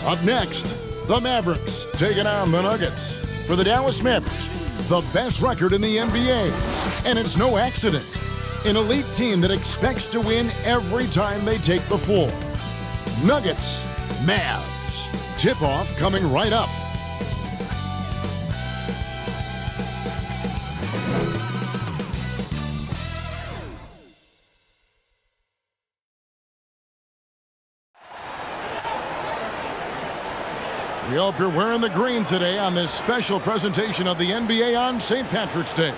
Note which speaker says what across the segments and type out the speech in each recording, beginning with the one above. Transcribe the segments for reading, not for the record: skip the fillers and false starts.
Speaker 1: Up next, the Mavericks taking on the Nuggets. For the Dallas Mavericks, the best record in the NBA. And it's no accident. An elite team that expects to win every time they take the floor. Nuggets, Mavs. Tip-off coming right up. We hope you're wearing the green today on this special presentation of the NBA on St. Patrick's Day.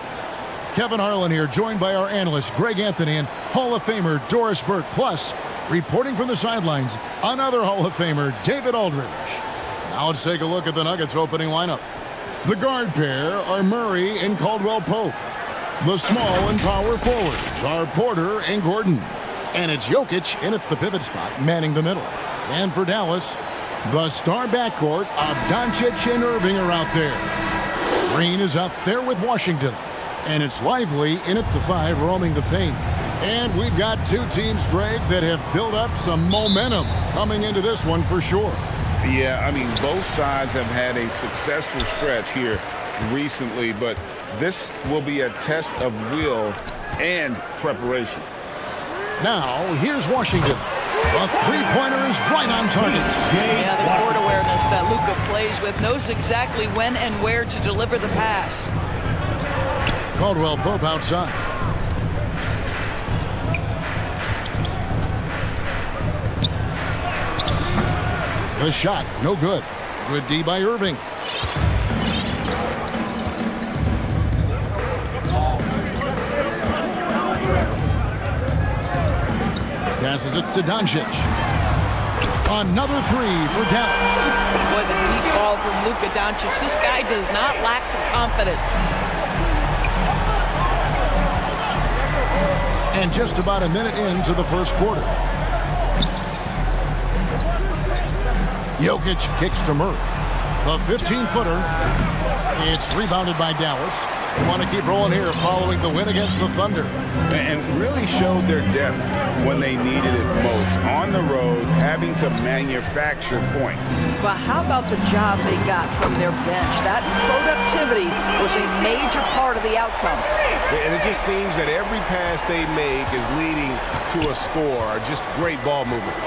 Speaker 1: Kevin Harlan here, joined by our analyst Greg Anthony and Hall of Famer Doris Burke. Plus, reporting from the sidelines, another Hall of Famer, David Aldridge. Now let's take a look at the Nuggets opening lineup. The guard pair are Murray and Caldwell Pope. The small and power forwards are Porter and Gordon. And it's Jokic in at the pivot spot, manning the middle. And for Dallas, the star backcourt of Doncic and Irving are out there. Green is out there with Washington. And it's Lively in at the 5, roaming the paint. And we've got two teams, Greg, that have built up some momentum coming into this one for sure.
Speaker 2: Yeah, I mean, both sides have had a successful stretch here recently, but this will be a test of will and preparation.
Speaker 1: Now, here's Washington. The three-pointer is right on target.
Speaker 3: Yeah, the court awareness that Luka plays with, knows exactly when and where to deliver the pass.
Speaker 1: Caldwell Pope outside. The shot, no good. Good D by Irving. Passes it to Doncic. Another three for Dallas.
Speaker 3: Boy, the deep ball from Luka Doncic. This guy does not lack for confidence.
Speaker 1: And just about a minute into the first quarter. Jokic kicks to Murray. The 15-footer. It's rebounded by Dallas. They want to keep rolling here following the win against the Thunder.
Speaker 2: And really showed their depth when they needed it most. On the road, having to manufacture points.
Speaker 3: But how about the job they got from their bench? That productivity was a major part of the outcome.
Speaker 4: And it just seems that every pass they make is leading to a score, or just great ball movement.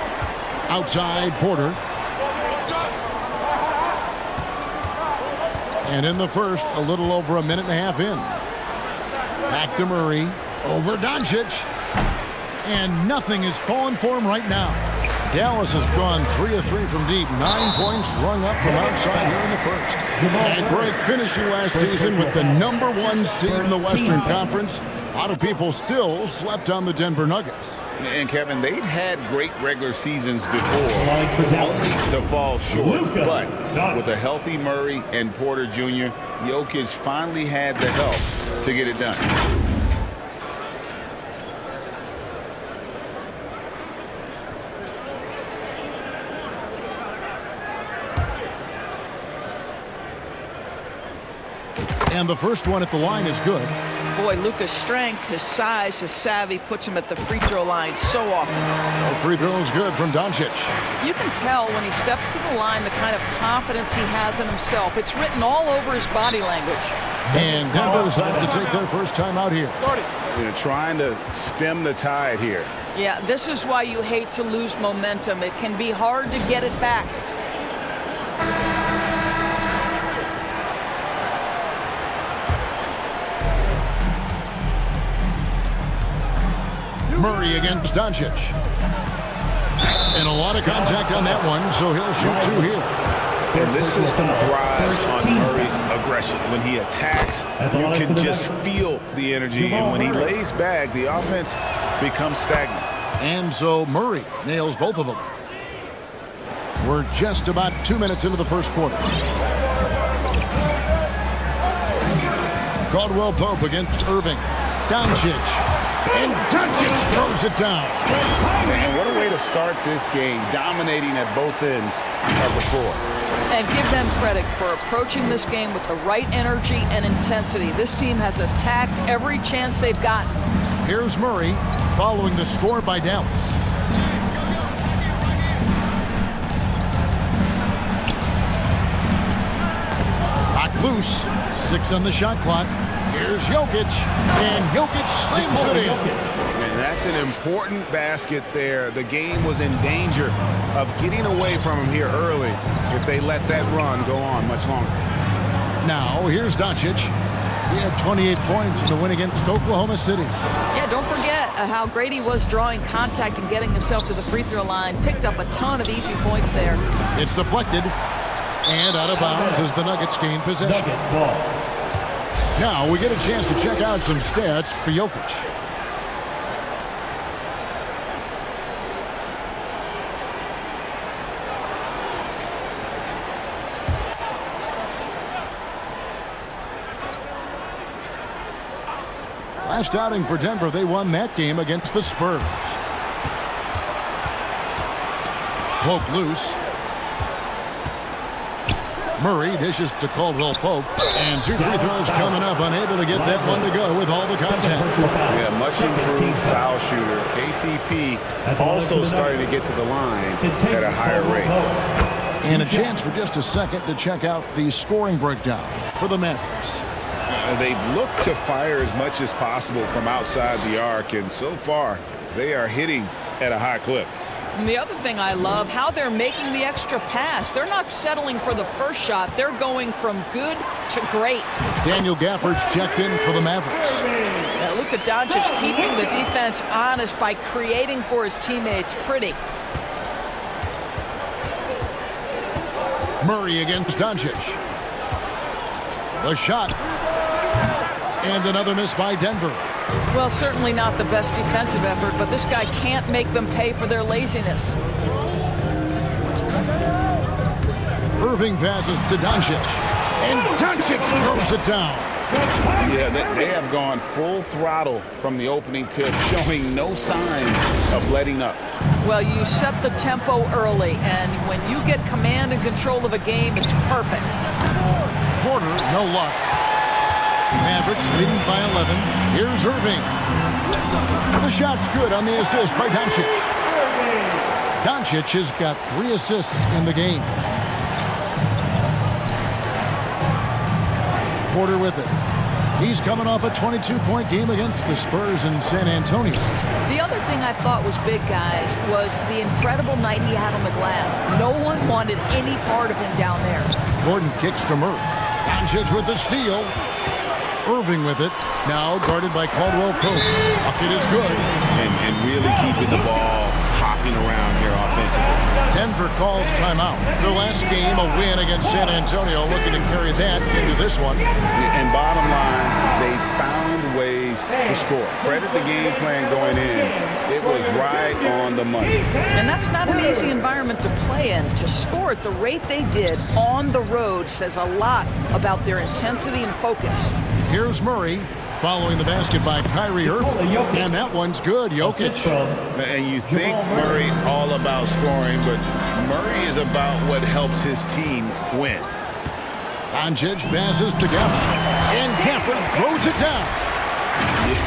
Speaker 1: Outside, Porter. And in the first, a little over a minute and a half in. Back to Murray. Over Doncic. And nothing is falling for him right now. Dallas has gone 3 of 3 from deep. 9 points rung up from outside here in the first. And Greg, finishing last season with the #1 seed in the Western Conference. A lot of people still slept on the Denver Nuggets.
Speaker 2: And Kevin, they'd had great regular seasons before, only to fall short. But with a healthy Murray and Porter Jr., Jokic finally had the help to get it done.
Speaker 1: And the first one at the line is good.
Speaker 3: Boy, Luka's strength, his size, his savvy puts him at the free throw line so often.
Speaker 1: The free throw is good from Doncic.
Speaker 3: You can tell when he steps to the line the kind of confidence he has in himself. It's written all over his body language.
Speaker 1: And Denver decides to take their first time out here.
Speaker 2: Trying to stem the tide here.
Speaker 3: Yeah, this is why you hate to lose momentum. It can be hard to get it back.
Speaker 1: Murray against Doncic. And a lot of contact on that one, so he'll shoot 2 here.
Speaker 2: And this system thrives on Murray's aggression. When he attacks, you can just feel the energy. And when he lays back, the offense becomes stagnant.
Speaker 1: And so Murray nails both of them. We're just about 2 minutes into the first quarter. Caldwell Pope against Irving. Doncic. And Doncic throws it down.
Speaker 2: And what a way to start this game, dominating at both ends of the floor.
Speaker 3: And give them credit for approaching this game with the right energy and intensity. This team has attacked every chance they've gotten.
Speaker 1: Here's Murray following the score by Dallas. 6 on the shot clock. Here's Jokic, and Jokic slings it in.
Speaker 4: And that's an important basket there. The game was in danger of getting away from him here early if they let that run go on much longer.
Speaker 1: Now, here's Doncic. He had 28 points in the win against Oklahoma City.
Speaker 3: Yeah, don't forget how great he was drawing contact and getting himself to the free throw line. Picked up a ton of easy points there.
Speaker 1: It's deflected, and out of bounds as the Nuggets gain possession. Now we get a chance to check out some stats for Jokic. Last outing for Denver, they won that game against the Spurs. Pope loose. Murray dishes to Caldwell Pope, and 2 free throws coming up, unable to get that one to go with all the contact.
Speaker 4: Yeah, much improved foul shooter. KCP also starting to get to the line at a higher rate.
Speaker 1: And a chance for just a second to check out the scoring breakdown for the Mavericks.
Speaker 2: They've looked to fire as much as possible from outside the arc, and so far they are hitting at a high clip.
Speaker 3: And the other thing I love, how they're making the extra pass. They're not settling for the first shot. They're going from good to great.
Speaker 1: Daniel Gafford's checked in for the Mavericks.
Speaker 3: Yeah, Luka Doncic keeping the defense honest by creating for his teammates. Pretty.
Speaker 1: Murray against Doncic. The shot. And another miss by Denver.
Speaker 3: Well, certainly not the best defensive effort, but this guy can't make them pay for their laziness.
Speaker 1: Irving passes to Doncic. And Doncic throws it down.
Speaker 2: Yeah, they have gone full throttle from the opening tip, showing no signs of letting up.
Speaker 3: Well, you set the tempo early, and when you get command and control of a game, it's perfect.
Speaker 1: Porter, no luck. Mavericks leading by 11. Here's Irving. The shot's good on the assist by Doncic. Doncic has got 3 assists in the game. Porter with it. He's coming off a 22-point game against the Spurs in San Antonio.
Speaker 3: The other thing I thought was big, guys, was the incredible night he had on the glass. No one wanted any part of him down there.
Speaker 1: Gordon kicks to Murray. Doncic with the steal. Irving with it. Now guarded by Caldwell Pope. Bucket is good.
Speaker 2: And really keeping the ball hopping around here offensively.
Speaker 1: Denver calls timeout. Their last game, a win against San Antonio, looking to carry that into this one.
Speaker 2: And bottom line, they found ways to score. Credit the game plan going in. It was right on the money.
Speaker 3: And that's not an easy environment to play in. To score at the rate they did on the road says a lot about their intensity and focus.
Speaker 1: Here's Murray following the basket by Kyrie Irving. And that one's good, Jokic.
Speaker 2: And you think Murray all about scoring, but Murray is about what helps his team win.
Speaker 1: Doncic passes to Gafford. And Gafford throws it down.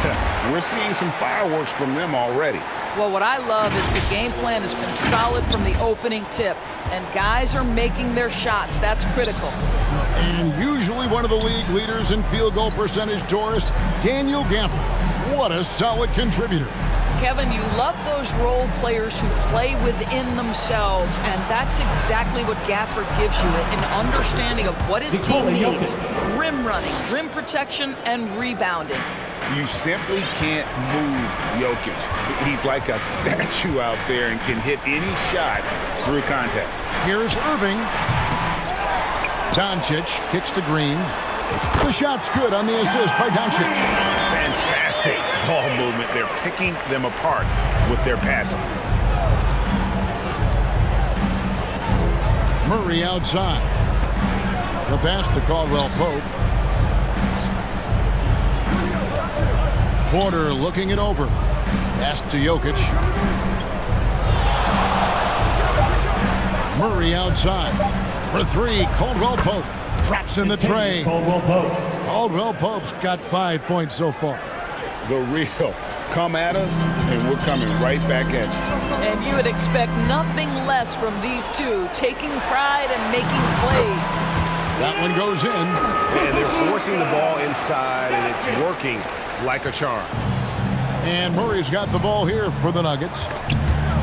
Speaker 2: Yeah, we're seeing some fireworks from them already.
Speaker 3: Well, what I love is the game plan has been solid from the opening tip. And guys are making their shots. That's critical.
Speaker 1: And usually one of the league leaders in field goal percentage, Doris, Daniel Gafford. What a solid contributor.
Speaker 3: Kevin, you love those role players who play within themselves, and that's exactly what Gafford gives you, an understanding of what his team needs. Rim running, rim protection, and rebounding.
Speaker 2: You simply can't move Jokic. He's like a statue out there and can hit any shot through contact.
Speaker 1: Here's Irving. Doncic kicks to Green. The shot's good on the assist by Doncic.
Speaker 2: Fantastic ball movement. They're picking them apart with their passing.
Speaker 1: Murray outside. The pass to Caldwell Pope. Porter looking it over. Pass to Jokic. Murray outside. For 3, Caldwell Pope drops in the tray. Caldwell Pope's got 5 points so far.
Speaker 2: The real. Come at us, and we're coming right back at you.
Speaker 3: And you would expect nothing less from these two, taking pride and making plays.
Speaker 1: That one goes in.
Speaker 4: And they're forcing the ball inside, and it's working like a charm.
Speaker 1: And Murray's got the ball here for the Nuggets.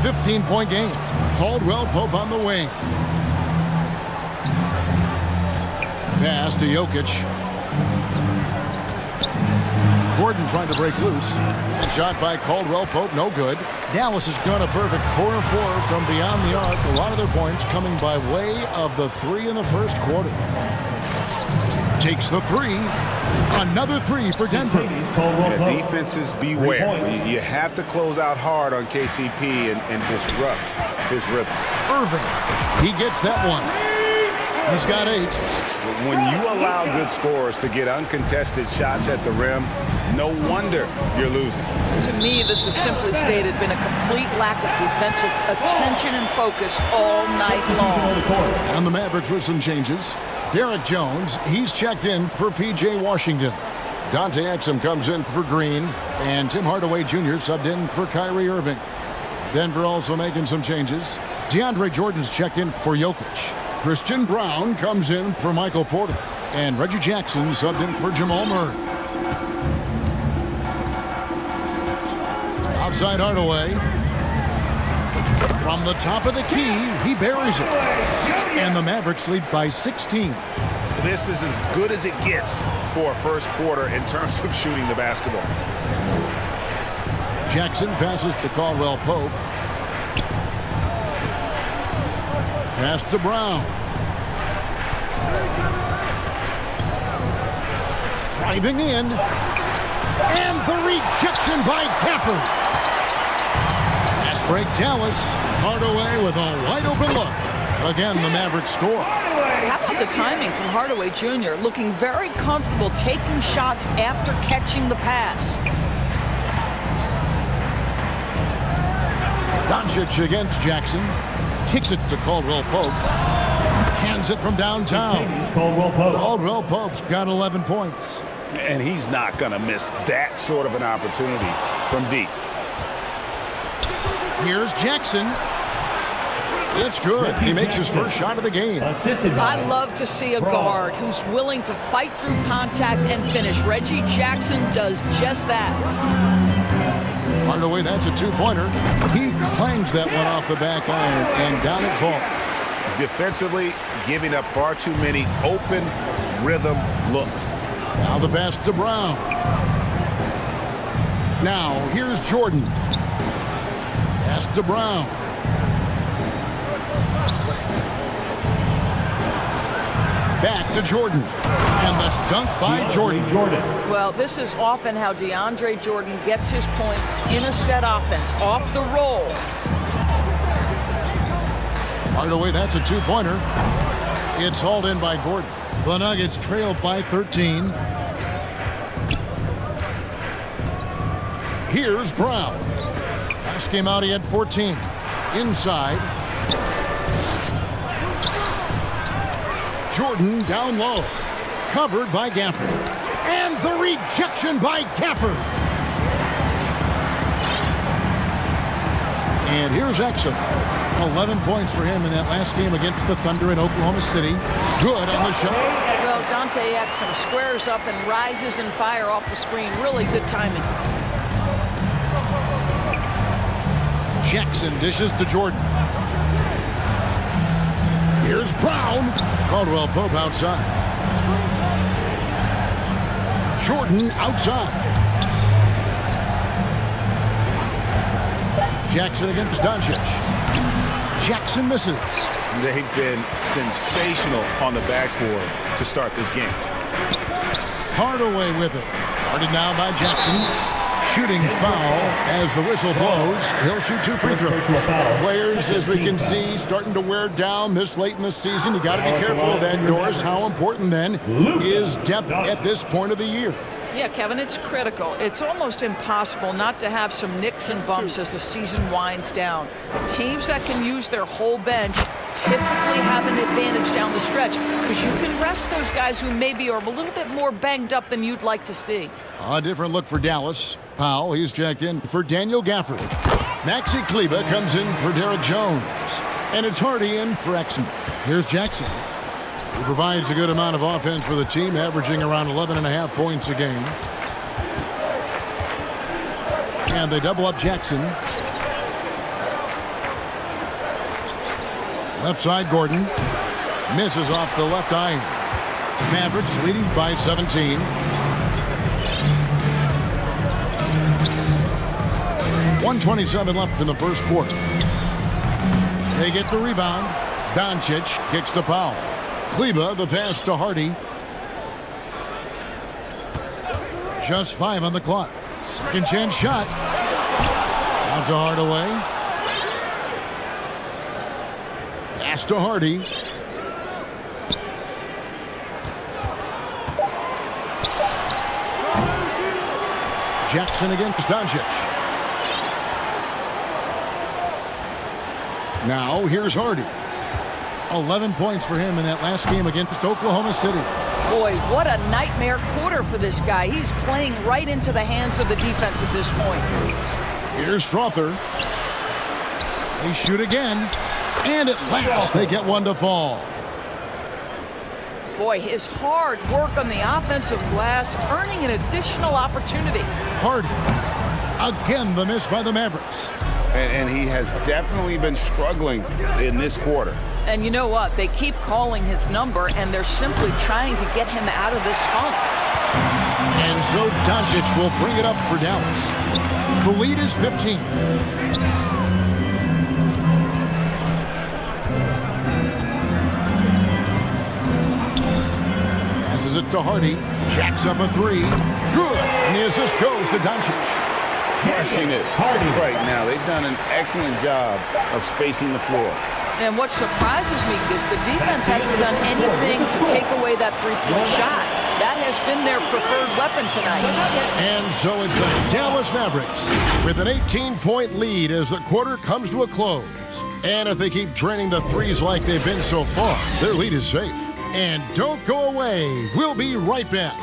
Speaker 1: 15-point game. Caldwell Pope on the wing. Pass to Jokic. Gordon trying to break loose. And shot by Caldwell Pope, no good. Dallas has gone a perfect 4-4 from beyond the arc. A lot of their points coming by way of the three in the first quarter. Takes the three. Another three for Denver.
Speaker 4: Yeah, defenses beware. You have to close out hard on KCP and disrupt his rhythm.
Speaker 1: Irving. He gets that one. He's got 8.
Speaker 4: When you allow good scorers to get uncontested shots at the rim, no wonder you're losing.
Speaker 3: To me, this has simply stated been a complete lack of defensive attention and focus all night long.
Speaker 1: And the Mavericks with some changes. Derek Jones, he's checked in for P.J. Washington. Dante Exum comes in for Green. And Tim Hardaway Jr. subbed in for Kyrie Irving. Denver also making some changes. DeAndre Jordan's checked in for Jokic. Christian Brown comes in for Michael Porter. And Reggie Jackson subbed in for Jamal Murray. Outside Hardaway. From the top of the key, he buries it. And the Mavericks lead by 16.
Speaker 4: This is as good as it gets for a first quarter in terms of shooting the basketball.
Speaker 1: Jackson passes to Caldwell Pope. Pass to Brown. Driving in. And the rejection by Gafford. Fast break Dallas. Hardaway with a wide open look. Again, the Mavericks score.
Speaker 3: How about the timing from Hardaway Jr. looking very comfortable taking shots after catching the pass.
Speaker 1: Doncic against Jackson. Kicks it to Caldwell Pope. Hands it from downtown. Caldwell Pope's got 11 points.
Speaker 4: And he's not going to miss that sort of an opportunity from deep.
Speaker 1: Here's Jackson. It's good. He makes his first shot of the game.
Speaker 3: I love to see a guard who's willing to fight through contact and finish. Reggie Jackson does just that.
Speaker 1: Hardaway, that's a two-pointer. He clangs that one off the back iron, and down it falls.
Speaker 4: Defensively, giving up far too many open rhythm looks.
Speaker 1: Now the pass to Brown. Now here's Jordan. Pass to Brown. Back to Jordan. And the dunk by Jordan.
Speaker 3: Well, this is often how DeAndre Jordan gets his points in a set offense, off the roll.
Speaker 1: Hardaway, that's a two-pointer. It's hauled in by Gordon. The Nuggets trail by 13. Here's Brown. Last game out, he had 14. Inside. Jordan down low. Covered by Gafford. And the rejection by Gafford. And here's Exum. 11 points for him in that last game against the Thunder in Oklahoma City. Good on the shot.
Speaker 3: Well, Dante Exum squares up and rises in fire off the screen. Really good timing.
Speaker 1: Jackson dishes to Jordan. Here's Brown. Caldwell Pope outside. Jordan outside. Jackson against Doncic. Jackson misses.
Speaker 4: They've been sensational on the backboard to start this game.
Speaker 1: Hardaway with it. Guarded now by Jackson. Shooting foul as the whistle blows. He'll shoot 2 free throws. Players, as we can see, starting to wear down this late in the season. You got to be careful of that, Doris. How important, then, is depth at this point of the year?
Speaker 3: Yeah, Kevin, it's critical. It's almost impossible not to have some nicks and bumps as the season winds down. Teams that can use their whole bench typically have an advantage down the stretch because you can rest those guys who maybe are a little bit more banged up than you'd like to see.
Speaker 1: A different look for Dallas. Powell, he's checked in for Daniel Gafford. Maxi Kleber comes in for Derek Jones. And it's Hardy in for Exum. Here's Jackson. He provides a good amount of offense for the team, averaging around 11.5 points a game. And they double up Jackson. Left side, Gordon. Misses off the left eye. Mavericks leading by 17. 1:27 left in the first quarter. They get the rebound. Doncic kicks to Powell. Kleba, the pass to Hardy. Just 5 on the clock. Second chance shot. Out to Hardaway. Pass to Hardy. Jackson against Doncic. Now here's Hardy. 11 points for him in that last game against Oklahoma City.
Speaker 3: Boy, what a nightmare quarter for this guy. He's playing right into the hands of the defense at this point.
Speaker 1: Here's Strother. They shoot again. And at last, they get one to fall.
Speaker 3: Boy, his hard work on the offensive glass, earning an additional opportunity.
Speaker 1: Hardy. Again, the miss by the Mavericks.
Speaker 4: And he has definitely been struggling in this quarter.
Speaker 3: And you know what? They keep calling his number, and they're simply trying to get him out of this funk.
Speaker 1: And so Doncic will bring it up for Dallas. The lead is 15. Passes it to Hardy. Jacks up a three. Good. And the assist goes to Doncic.
Speaker 2: Crushing it right now. They've done an excellent job of spacing the floor.
Speaker 3: And what surprises me is the defense hasn't done anything to take away that three-point shot. That has been their preferred weapon tonight.
Speaker 1: And so it's the Dallas Mavericks with an 18-point lead as the quarter comes to a close. And if they keep draining the threes like they've been so far, their lead is safe. And don't go away. We'll be right back.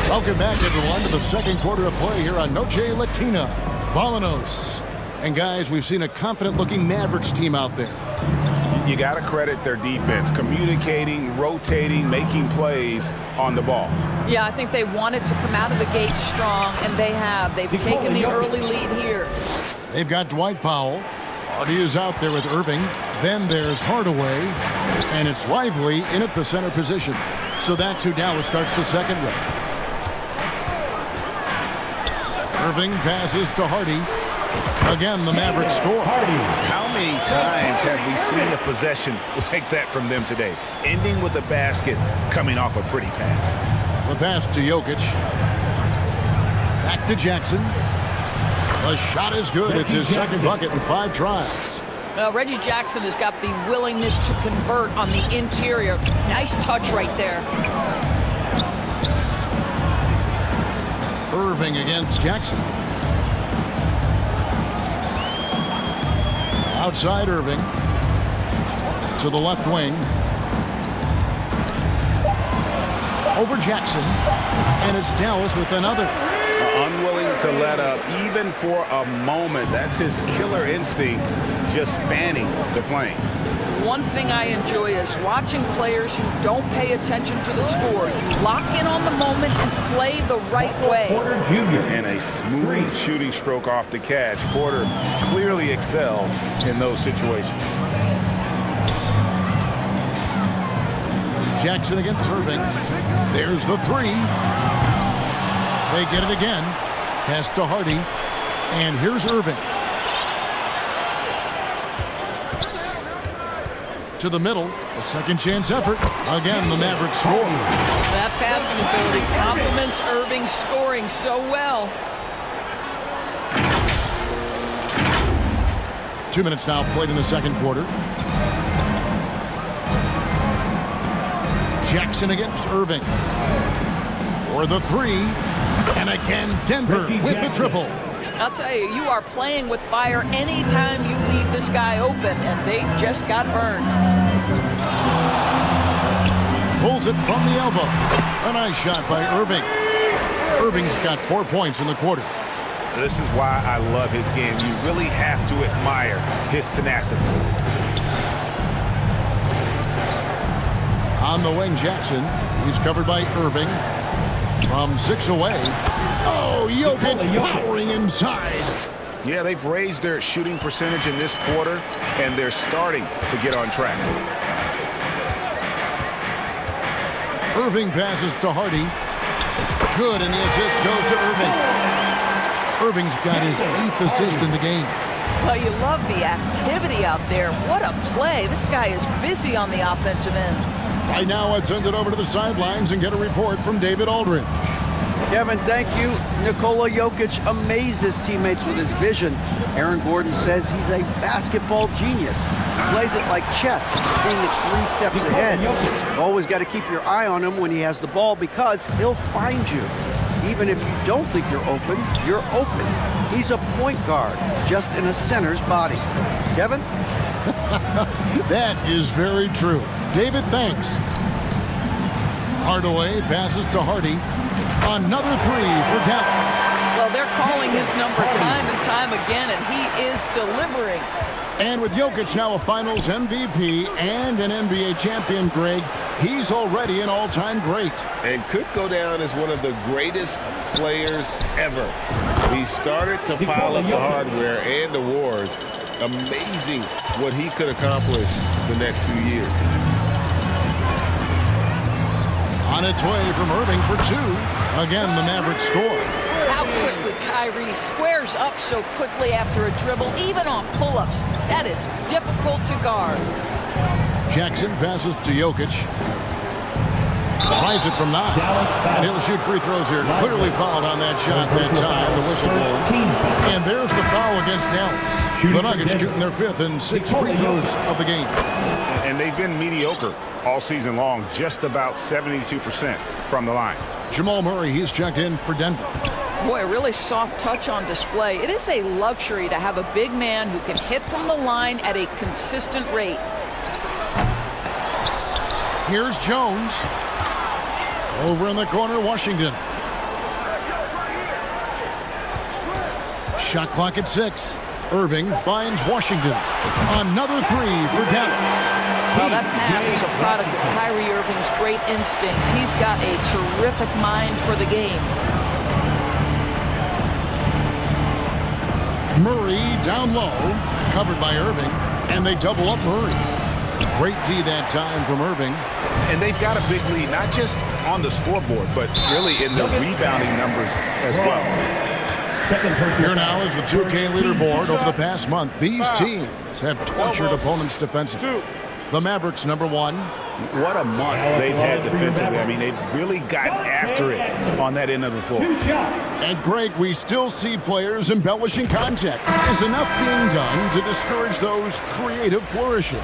Speaker 1: Welcome back, everyone, to the second quarter of play here on Noche Latina. Vámonos. And guys, we've seen a confident-looking Mavericks team out there.
Speaker 4: You got to credit their defense, communicating, rotating, making plays on the ball.
Speaker 3: Yeah, I think they wanted to come out of the gate strong, and they have. They've taken the early lead here.
Speaker 1: They've got Dwight Powell. Hardy is out there with Irving. Then there's Hardaway. And it's Lively in at the center position. So that's who Dallas starts the second with. Irving passes to Hardy. Again, the Mavericks score.
Speaker 4: How many times have we seen a possession like that from them today? Ending with a basket, coming off a pretty pass.
Speaker 1: The pass to Jokic. Back to Jackson. The shot is good. It's his second bucket in 5 tries.
Speaker 3: Reggie Jackson has got the willingness to convert on the interior. Nice touch right there.
Speaker 1: Irving against Jackson. Outside Irving. To the left wing. Over Jackson. And it's Dallas with another.
Speaker 4: Unwilling to let up even for a moment. That's his killer instinct, just fanning the flames.
Speaker 3: One thing I enjoy is watching players who don't pay attention to the score. You lock in on the moment and play the right way.
Speaker 4: And a smooth shooting stroke off the catch. Porter clearly excels in those situations.
Speaker 1: Jackson against Irving. There's the three. They get it again. Pass to Hardy. And here's Irving. To the middle. A second chance effort. Again, the Mavericks score.
Speaker 3: That passing ability complements Irving's scoring so well.
Speaker 1: 2 minutes now played in the second quarter. Jackson against Irving. For the three. And again, Denver with the triple.
Speaker 3: I'll tell you, you are playing with fire anytime you leave this guy open, and they just got burned.
Speaker 1: Full hits it from the elbow. A nice shot by Irving. Irving's got 4 points in the quarter.
Speaker 4: This is why I love his game. You really have to admire his tenacity.
Speaker 1: On the wing, Jackson. He's covered by Irving. From 6 away. Oh, Jokic powering inside.
Speaker 4: Yeah, they've raised their shooting percentage in this quarter, and they're starting to get on track.
Speaker 1: Irving passes to Hardy. Good, and the assist goes to Irving. Irving's got his 8th assist in the game.
Speaker 3: Well, you love the activity out there. What a play. This guy is busy on the offensive end.
Speaker 1: Right now, let's send it over to the sidelines and get a report from David Aldridge.
Speaker 5: Kevin, thank you. Nikola Jokic amazes teammates with his vision. Aaron Gordon says he's a basketball genius. He plays it like chess, seeing it 3 steps ahead. You've always got to keep your eye on him when he has the ball because he'll find you. Even if you don't think you're open, you're open. He's a point guard, just in a center's body. Kevin?
Speaker 1: That is very true. David, thanks. Hardaway passes to Hardy. Another 3 for Dallas.
Speaker 3: Well, they're calling his number time and time again, and he is delivering.
Speaker 1: And with Jokic now a Finals MVP and an NBA champion, Greg, he's already an all-time great.
Speaker 2: And could go down as one of the greatest players ever. He started to pile up the hardware and awards. Amazing what he could accomplish the next few years.
Speaker 1: On its way from Irving for 2. Again, the Mavericks score.
Speaker 3: How quickly Kyrie squares up so quickly after a dribble, even on pull-ups. That is difficult to guard.
Speaker 1: Jackson passes to Jokic. Finds it from 9. And he'll shoot free throws here. Clearly fouled on that shot that time. The whistle blows. And there's the foul against Dallas. The Nuggets shooting their 5th and 6th free throws of the game.
Speaker 4: And they've been mediocre all season long, just about 72% from the line.
Speaker 1: Jamal Murray, he's checked in for Denver.
Speaker 3: Boy, a really soft touch on display. It is a luxury to have a big man who can hit from the line at a consistent rate.
Speaker 1: Here's Jones. Over in the corner, Washington. Shot clock at 6. Irving finds Washington. Another 3 for Dallas.
Speaker 3: Well, that pass is a product of Kyrie Irving's great instincts. He's got a terrific mind for the game.
Speaker 1: Murray down low, covered by Irving, and they double up Murray. Great D that time from Irving.
Speaker 4: And they've got a big lead, not just on the scoreboard, but really in the rebounding numbers as well.
Speaker 1: Here now is the 2K leaderboard over the past month. These teams have tortured opponents defensively. The Mavericks, number 1.
Speaker 4: What a month they've had defensively. I mean, they've really gotten after it on that end of the floor.
Speaker 1: And Greg, we still see players embellishing contact. Is enough being done to discourage those creative flourishes?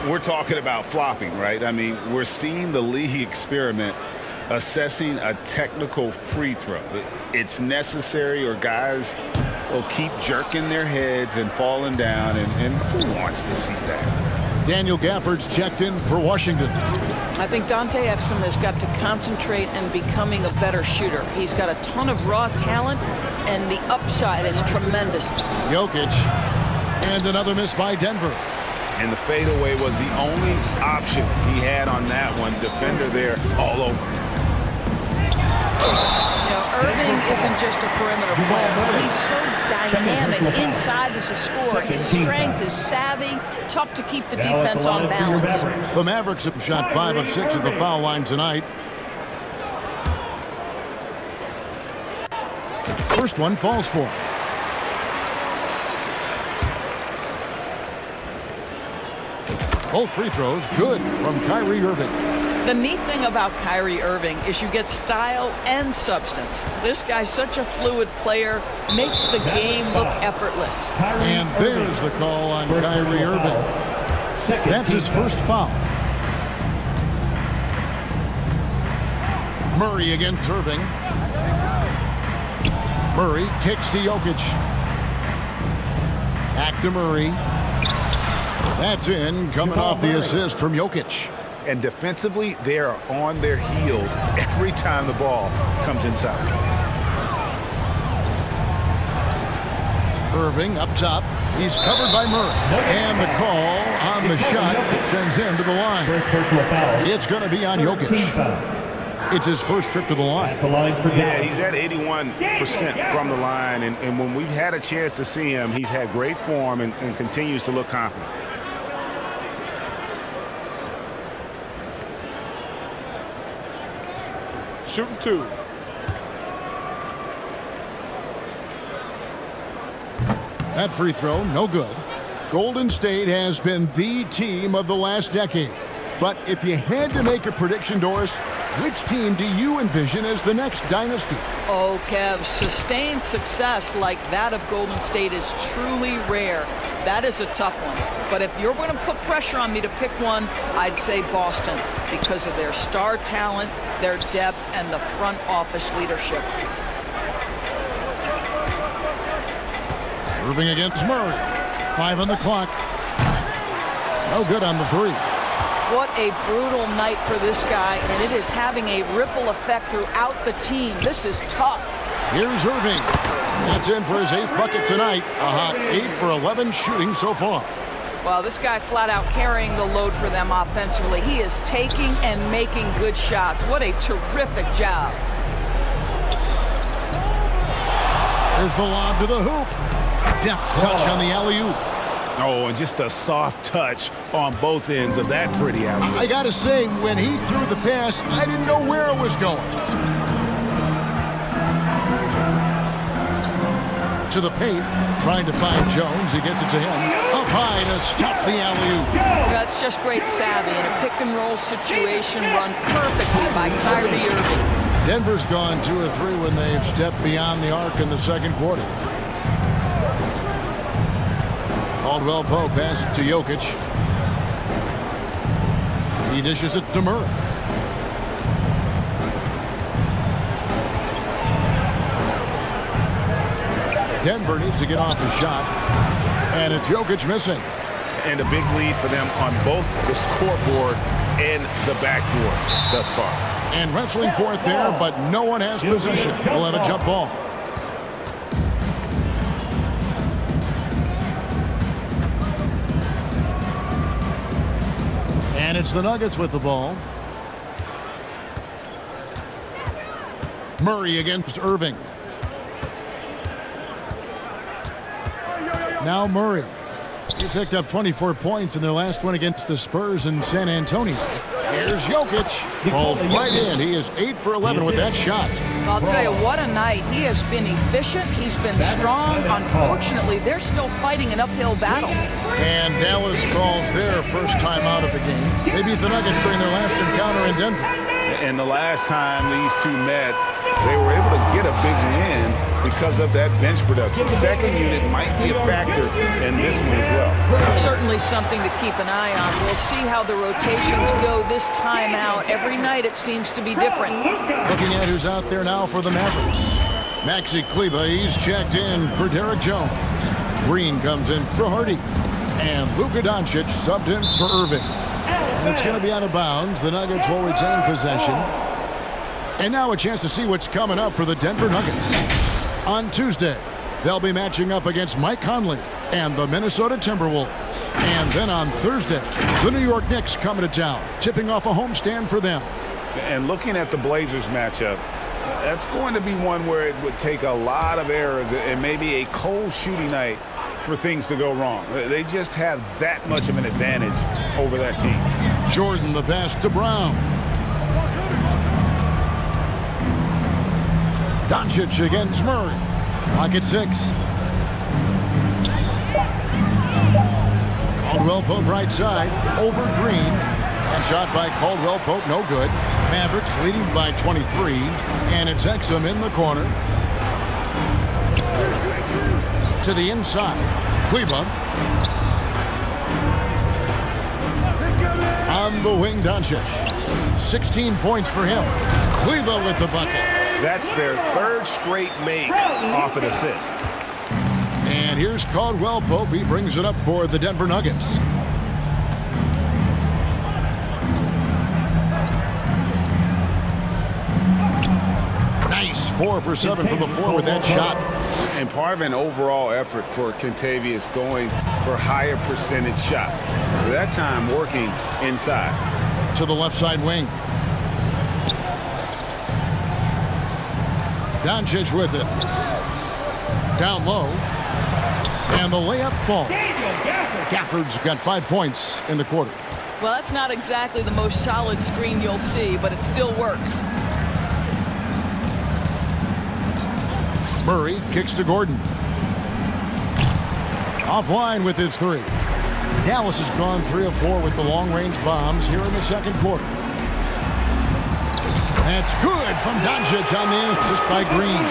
Speaker 2: We're talking about flopping, right? I mean, we're seeing the league experiment assessing a technical free throw. It's necessary or guys will keep jerking their heads and falling down, and who wants to see that?
Speaker 1: Daniel Gafford's checked in for Washington.
Speaker 3: I think Dante Exum has got to concentrate on becoming a better shooter. He's got a ton of raw talent, and the upside is tremendous.
Speaker 1: Jokic, and another miss by Denver.
Speaker 4: And the fadeaway was the only option he had on that one. Defender there all over.
Speaker 3: You know, Irving isn't just a perimeter player. He's so dynamic inside as a scorer. His strength is savvy, tough to keep the defense on balance.
Speaker 1: The Mavericks have shot 5 of 6 at the foul line tonight. First one falls for him. Both free throws good from Kyrie Irving.
Speaker 3: The neat thing about Kyrie Irving is you get style and substance. This guy's such a fluid player, makes the game look effortless.
Speaker 1: And there's the call on Kyrie Irving. That's his first foul. Murray against Irving. Murray kicks to Jokic. Back to Murray. That's in, coming off the assist from Jokic.
Speaker 4: And defensively, they are on their heels every time the ball comes inside.
Speaker 1: Irving up top. He's covered by Murray. And the call on the shot sends him to the line.
Speaker 6: First personal foul.
Speaker 1: It's going to be on Jokic. It's his first trip to the line.
Speaker 4: Yeah, he's at 81% from the line. And when we've had a chance to see him, he's had great form and continues to look confident.
Speaker 7: Shooting two.
Speaker 1: That free throw, no good. Golden State has been the team of the last decade. But if you had to make a prediction, Doris, which team do you envision as the next dynasty?
Speaker 3: Oh, Kev, sustained success like that of Golden State is truly rare. That is a tough one. But if you're going to put pressure on me to pick one, I'd say Boston because of their star talent, their depth, and the front office leadership.
Speaker 1: Irving against Murray. 5 on the clock. No good on the three.
Speaker 3: What a brutal night for this guy, and it is having a ripple effect throughout the team. This is tough.
Speaker 1: Here's Irving. That's in for his 8th bucket tonight. A hot 8 for 11 shooting so far.
Speaker 3: Well, this guy flat out carrying the load for them offensively. He is taking and making good shots. What a terrific job.
Speaker 1: There's the lob to the hoop. Deft touch on the alley-oop.
Speaker 4: Oh, and just a soft touch on both ends of that pretty alley-oop.
Speaker 1: I got to say, when he threw the pass, I didn't know where it was going. To the paint, trying to find Jones. He gets it to him. Up high to stuff the alley-oop.
Speaker 3: That's just great savvy in a pick-and-roll situation run perfectly by Kyrie Irving.
Speaker 1: Denver's gone 2 of 3 when they've stepped beyond the arc in the second quarter. Caldwell Pope passes to Jokic. He dishes it to Murray. Denver needs to get off the shot. And it's Jokic missing.
Speaker 4: And a big lead for them on both the scoreboard and the backboard thus far.
Speaker 1: And wrestling for it there, but no one has possession. We'll have a jump ball. And it's the Nuggets with the ball. Murray against Irving. Now Murray. He picked up 24 points in their last one against the Spurs in San Antonio. Here's Jokic. Falls right in. He is 8 for 11 with that shot.
Speaker 3: I'll tell you, what a night. He has been efficient. He's been strong. Unfortunately, they're still fighting an uphill battle.
Speaker 1: And Dallas calls their first time out of the game. They beat the Nuggets during their last encounter in Denver.
Speaker 4: And the last time these two met, they were able to get a big win because of that bench production. Second unit might be a factor in this one as well.
Speaker 3: Certainly something to keep an eye on. We'll see how the rotations go this time out. Every night it seems to be different.
Speaker 1: Looking at who's out there now for the Mavericks. Maxi Kleber, he's checked in for Derek Jones. Green comes in for Hardy. And Luka Doncic subbed in for Irving. And it's going to be out of bounds. The Nuggets will retain possession. And now a chance to see what's coming up for the Denver Nuggets. On Tuesday, they'll be matching up against Mike Conley and the Minnesota Timberwolves. And then on Thursday, the New York Knicks coming to town, tipping off a homestand for them.
Speaker 4: And looking at the Blazers matchup, that's going to be one where it would take a lot of errors and maybe a cold shooting night for things to go wrong. They just have that much of an advantage over that team.
Speaker 1: Jordan, the pass to Brown. Doncic against Murray. Clock at 6. Caldwell Pope right side. Over Green. And shot by Caldwell Pope, no good. Mavericks leading by 23. And it's Exum in the corner. To the inside. Kleber. On the wing, Doncic. 16 points for him. Kleber with the bucket.
Speaker 4: That's their third straight make off an assist.
Speaker 1: And here's Caldwell Pope. He brings it up for the Denver Nuggets. 4 for 7 from the floor with that shot.
Speaker 4: And part of an overall effort for Kentavious going for higher percentage shots. For that time working inside.
Speaker 1: To the left side wing. Doncic with it. Down low. And the layup falls. Gafford's got 5 points in the quarter.
Speaker 3: Well, that's not exactly the most solid screen you'll see, but it still works.
Speaker 1: Murray kicks to Gordon. Offline with his 3. Dallas has gone 3 of 4 with the long-range bombs here in the second quarter. That's good from Doncic on the assist by Green.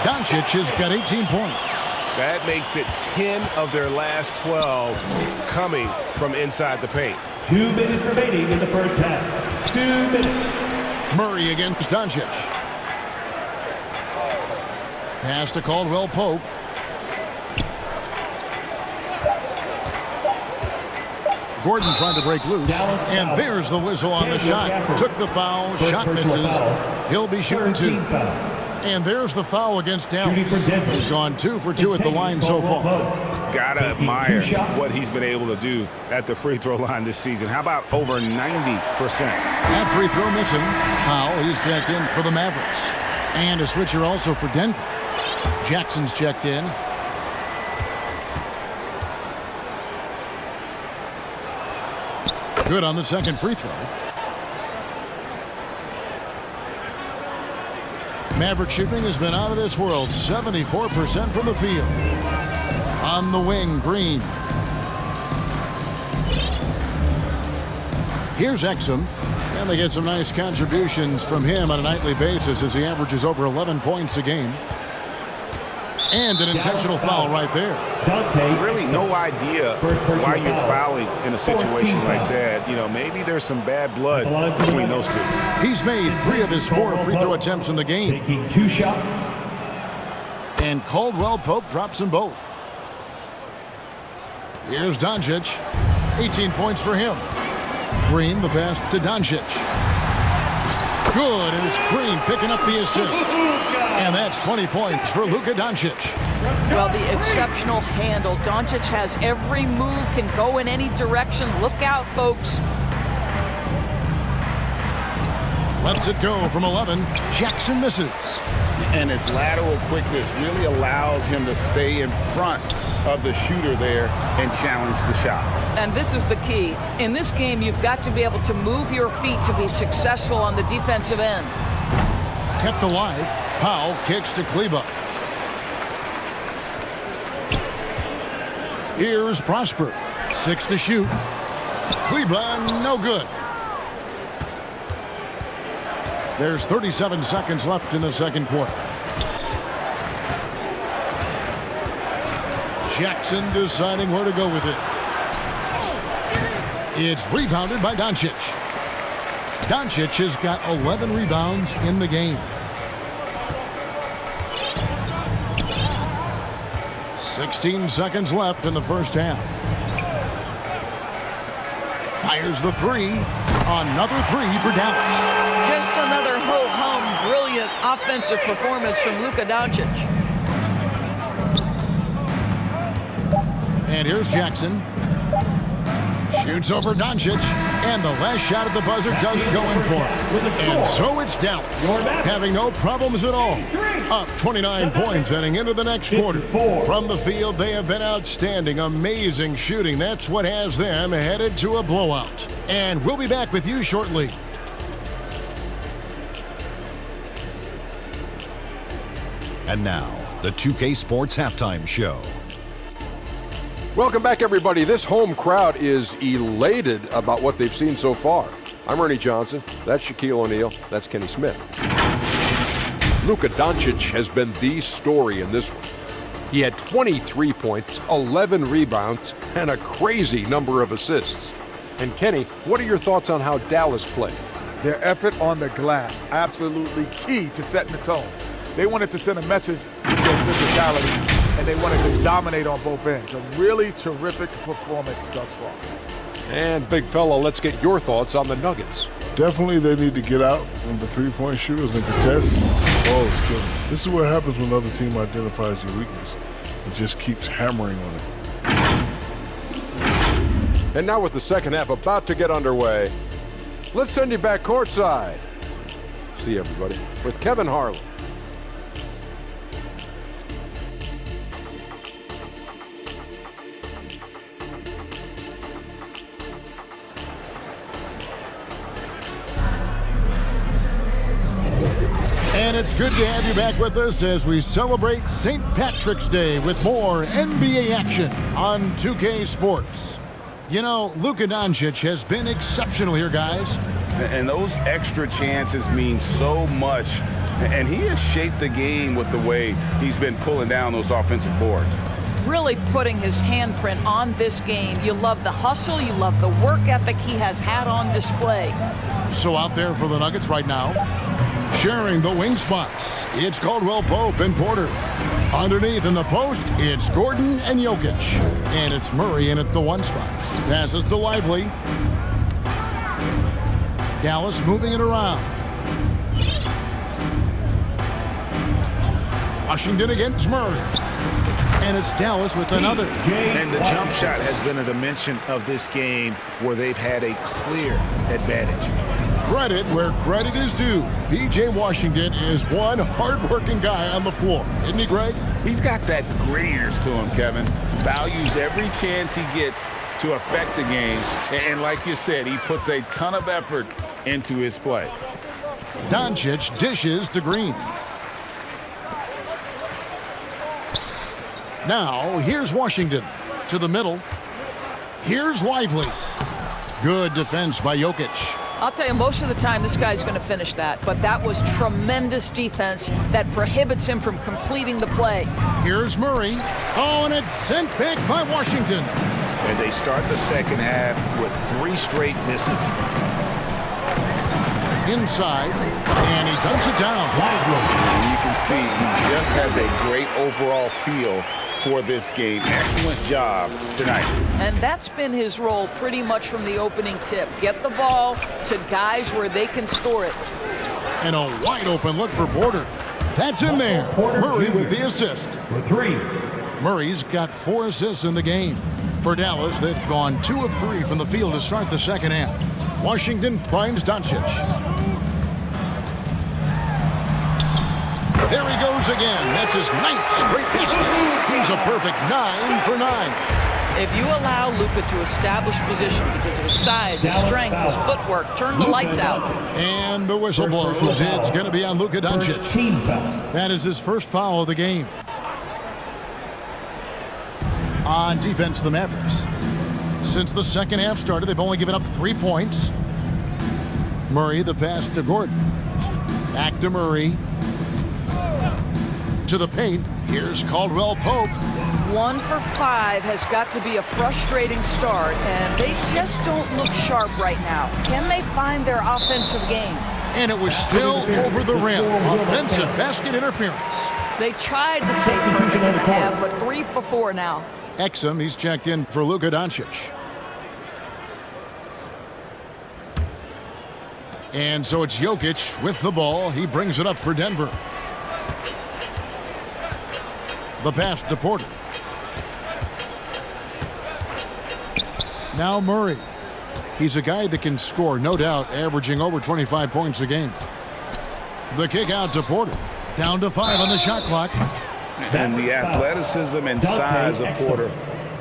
Speaker 1: Doncic has got 18 points.
Speaker 6: That makes it 10 of their last 12 coming from inside the paint.
Speaker 7: 2 minutes remaining in the first half. 2 minutes.
Speaker 1: Murray against Doncic. Pass to Caldwell Pope. Gordon trying to break loose. And there's the whistle on the shot. Took the foul. Shot misses. He'll be shooting 2. And there's the foul against Dallas. He's gone 2 for 2 at the line so far.
Speaker 4: Gotta admire what he's been able to do at the free throw line this season. How about over 90%?
Speaker 1: That free throw missing. Powell, he's checked in for the Mavericks. And a switcher also for Denver. Jackson's checked in. Good on the second free throw. Maverick shooting has been out of this world. 74% from the field. On the wing, Green. Here's Exum. And they get some nice contributions from him on a nightly basis as he averages over 11 points a game. And an intentional foul right there.
Speaker 4: Really no idea why you're fouling in a situation like that. You know, maybe there's some bad blood between those two.
Speaker 1: He's made 3 of his 4 free throw attempts in the game.
Speaker 7: Taking 2 shots.
Speaker 1: And Caldwell Pope drops them both. Here's Doncic. 18 points for him. Green, the pass to Doncic. Good, and it's Green picking up the assist. And that's 20 points for Luka Doncic.
Speaker 3: Well, the exceptional handle. Doncic has every move, can go in any direction. Look out, folks.
Speaker 1: Lets it go from 11. Jackson misses.
Speaker 2: And his lateral quickness really allows him to stay in front of the shooter there and challenge the shot.
Speaker 3: And this is the key. In this game, you've got to be able to move your feet to be successful on the defensive end.
Speaker 1: Kept alive. Powell kicks to Kleba. Here's Prosper. 6 to shoot. Kleba, no good. There's 37 seconds left in the second quarter. Jackson deciding where to go with it. It's rebounded by Doncic. Doncic has got 11 rebounds in the game. 16 seconds left in the first half. Fires the 3. Another 3 for Dallas.
Speaker 3: Just another ho-hum, brilliant offensive performance from Luka Doncic.
Speaker 1: And here's Jackson. Shoots over Doncic. And the last shot at the buzzer doesn't go in for him. And so it's Dallas, having no problems at all. Up 29 points heading into the next quarter. From the field, they have been outstanding. Amazing shooting. That's what has them headed to a blowout. And we'll be back with you shortly.
Speaker 8: And now, the 2K Sports Halftime Show.
Speaker 9: Welcome back, everybody. This home crowd is elated about what they've seen so far. I'm Ernie Johnson. That's Shaquille O'Neal. That's Kenny Smith. Luka Doncic has been the story in this one. He had 23 points, 11 rebounds, and a crazy number of assists. And Kenny, what are your thoughts on how Dallas played?
Speaker 10: Their effort on the glass, absolutely key to setting the tone. They wanted to send a message with their physicality, and they wanted to dominate on both ends. A really terrific performance thus far.
Speaker 9: And big fella, let's get your thoughts on the Nuggets.
Speaker 11: Definitely they need to get out on the three-point shooters and contest. Oh, it's killing. This is what happens when another team identifies your weakness. It just keeps hammering on it.
Speaker 9: And now with the second half about to get underway, let's send you back courtside. See everybody with Kevin Harlan.
Speaker 1: And it's good to have you back with us as we celebrate St. Patrick's Day with more NBA action on 2K Sports. You know, Luka Doncic has been exceptional here, guys.
Speaker 4: And those extra chances mean so much. And he has shaped the game with the way he's been pulling down those offensive boards.
Speaker 3: Really putting his handprint on this game. You love the hustle, you love the work ethic he has had on display.
Speaker 1: So out there for the Nuggets right now, sharing the wing spots, it's Caldwell Pope and Porter. Underneath in the post, it's Gordon and Jokic. And it's Murray in at the one spot. Passes to Lively. Dallas moving it around. Washington against Murray. And it's Dallas with another.
Speaker 6: And the jump shot has been a dimension of this game where they've had a clear advantage.
Speaker 1: Credit where credit is due. P.J. Washington is one hard-working guy on the floor. Isn't he, Greg?
Speaker 4: He's got that grittiness to him, Kevin. Values every chance he gets to affect the game. And like you said, he puts a ton of effort into his play.
Speaker 1: Doncic dishes to Green. Now, here's Washington to the middle. Here's Lively. Good defense by Jokic.
Speaker 3: I'll tell you, most of the time this guy's going to finish that, but that was tremendous defense that prohibits him from completing the play.
Speaker 1: Here's Murray. Oh, and it's sent back by Washington.
Speaker 6: And they start the second half with 3 straight misses.
Speaker 1: Inside, and he dunks it down.
Speaker 4: You can see he just has a great overall feel for this game. Excellent job tonight.
Speaker 3: And that's been his role pretty much from the opening tip. Get the ball to guys where they can score it.
Speaker 1: And a wide open look for Porter. That's in there. Murray with the assist.
Speaker 7: For 3.
Speaker 1: Murray's got 4 assists in the game. For Dallas, they've gone 2 of 3 from the field to start the second half. Washington finds Doncic. There he goes again. That's his 9th straight basket. He's a perfect 9 for 9.
Speaker 3: If you allow Luka to establish position because of his size, his strength, his footwork, turn the lights out.
Speaker 1: And the whistle blows. It's going to be on Luka Doncic. That is his first foul of the game. On defense, the Mavericks. Since the second half started, they've only given up 3 points. Murray, the pass to Gordon. Back to Murray. To the paint. Here's Caldwell Pope.
Speaker 3: 1 for 5 has got to be a frustrating start, and they just don't look sharp right now. Can they find their offensive game?
Speaker 1: And it was still over the rim. Offensive basket interference.
Speaker 3: They tried to stay perfect in the half, but 3 for 4 now.
Speaker 1: Exum, he's checked in for Luka Doncic. And so it's Jokic with the ball. He brings it up for Denver. The pass to Porter. Now Murray. He's a guy that can score, no doubt, averaging over 25 points a game. The kick out to Porter. Down to 5 on the shot clock.
Speaker 4: And the athleticism and size of Porter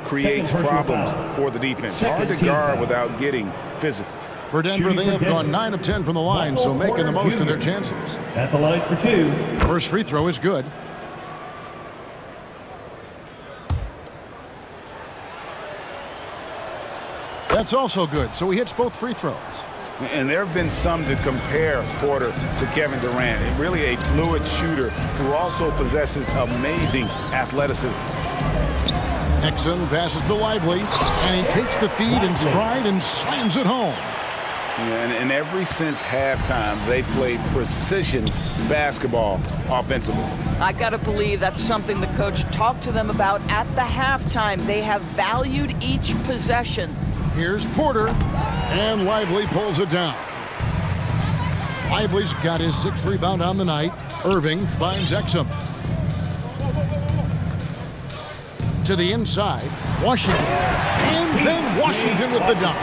Speaker 4: creates problems for the defense. Hard to guard without getting physical.
Speaker 1: For Denver, they have gone 9 of 10 from the line, so making the most of their chances.
Speaker 7: At the line for 2.
Speaker 1: First free throw is good. That's also good, so he hits both free throws.
Speaker 4: And there have been some to compare Porter to Kevin Durant. And really a fluid shooter who also possesses amazing athleticism.
Speaker 1: Exum passes to Lively, and he takes the feed in stride and slams it home.
Speaker 4: And ever since halftime, they played precision basketball offensively.
Speaker 3: I got to believe that's something the coach talked to them about at the halftime. They have valued each possession.
Speaker 1: Here's Porter, and Lively pulls it down. Lively's got his 6th rebound on the night. Irving finds Exum. To the inside, Washington. And then Washington with the dunk.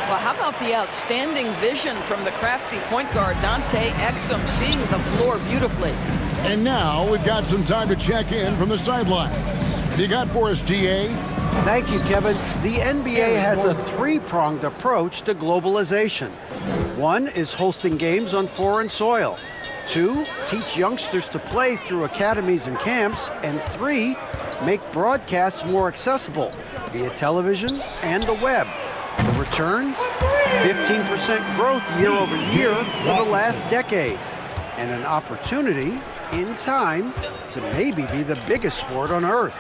Speaker 3: Well, how about the outstanding vision from the crafty point guard, Dante Exum, seeing the floor beautifully.
Speaker 1: And now we've got some time to check in from the sidelines. What you got for us, GA?
Speaker 5: Thank you, Kevin. The NBA has a three-pronged approach to globalization. 1 is hosting games on foreign soil. 2, teach youngsters to play through academies and camps. And 3, make broadcasts more accessible via television and the web. The returns? 15% growth year over year for the last decade. And an opportunity, in time, to maybe be the biggest sport on earth.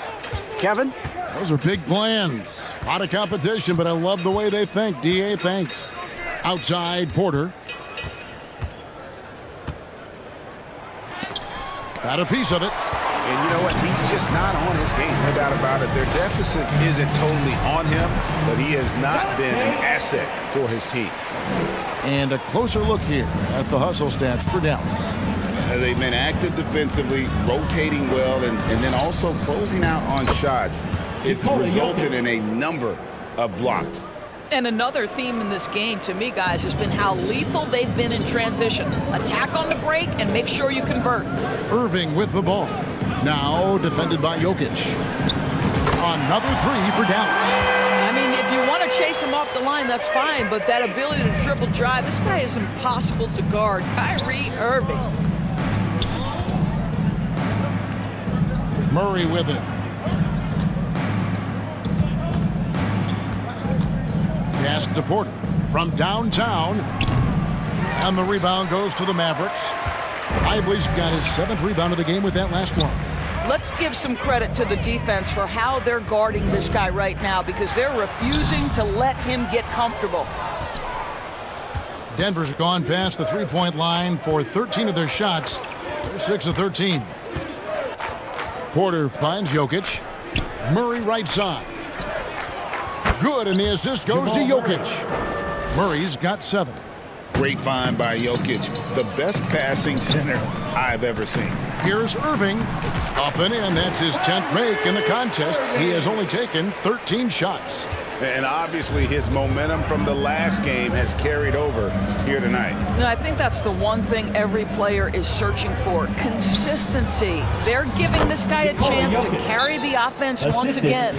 Speaker 5: Kevin?
Speaker 1: Those are big plans. A lot of competition, but I love the way they think. DA, thanks. Outside, Porter. Got a piece of it.
Speaker 4: And you know what? He's just not on his game, no doubt about it. Their deficit isn't totally on him, but he has not been an asset for his team.
Speaker 1: And a closer look here at the hustle stats for Dallas.
Speaker 2: They've been active defensively, rotating well, and then also closing out on shots. It's resulted in a number of blocks.
Speaker 3: And another theme in this game, to me, guys, has been how lethal they've been in transition. Attack on the break and make sure you convert.
Speaker 1: Irving with the ball. Now defended by Jokic. Another 3 for Dallas.
Speaker 3: I mean, if you want to chase him off the line, that's fine, but that ability to dribble drive, this guy is impossible to guard. Kyrie Irving.
Speaker 1: Murray with it. Pass to Porter from downtown. And the rebound goes to the Mavericks. Lively's got his 7th rebound of the game with that last one.
Speaker 3: Let's give some credit to the defense for how they're guarding this guy right now, because they're refusing to let him get comfortable.
Speaker 1: Denver's gone past the three-point line for 13 of their shots. They're 6 of 13. Porter finds Jokic. Murray right side. Good, and the assist goes to Jokic. Murray's got 7.
Speaker 2: Great find by Jokic, the best passing center I've ever seen.
Speaker 1: Here's Irving. Up and in. That's his 10th make in the contest. He has only taken 13 shots.
Speaker 4: And obviously his momentum from the last game has carried over here tonight.
Speaker 3: And I think that's the one thing every player is searching for, consistency. They're giving this guy a chance to carry the offense once again.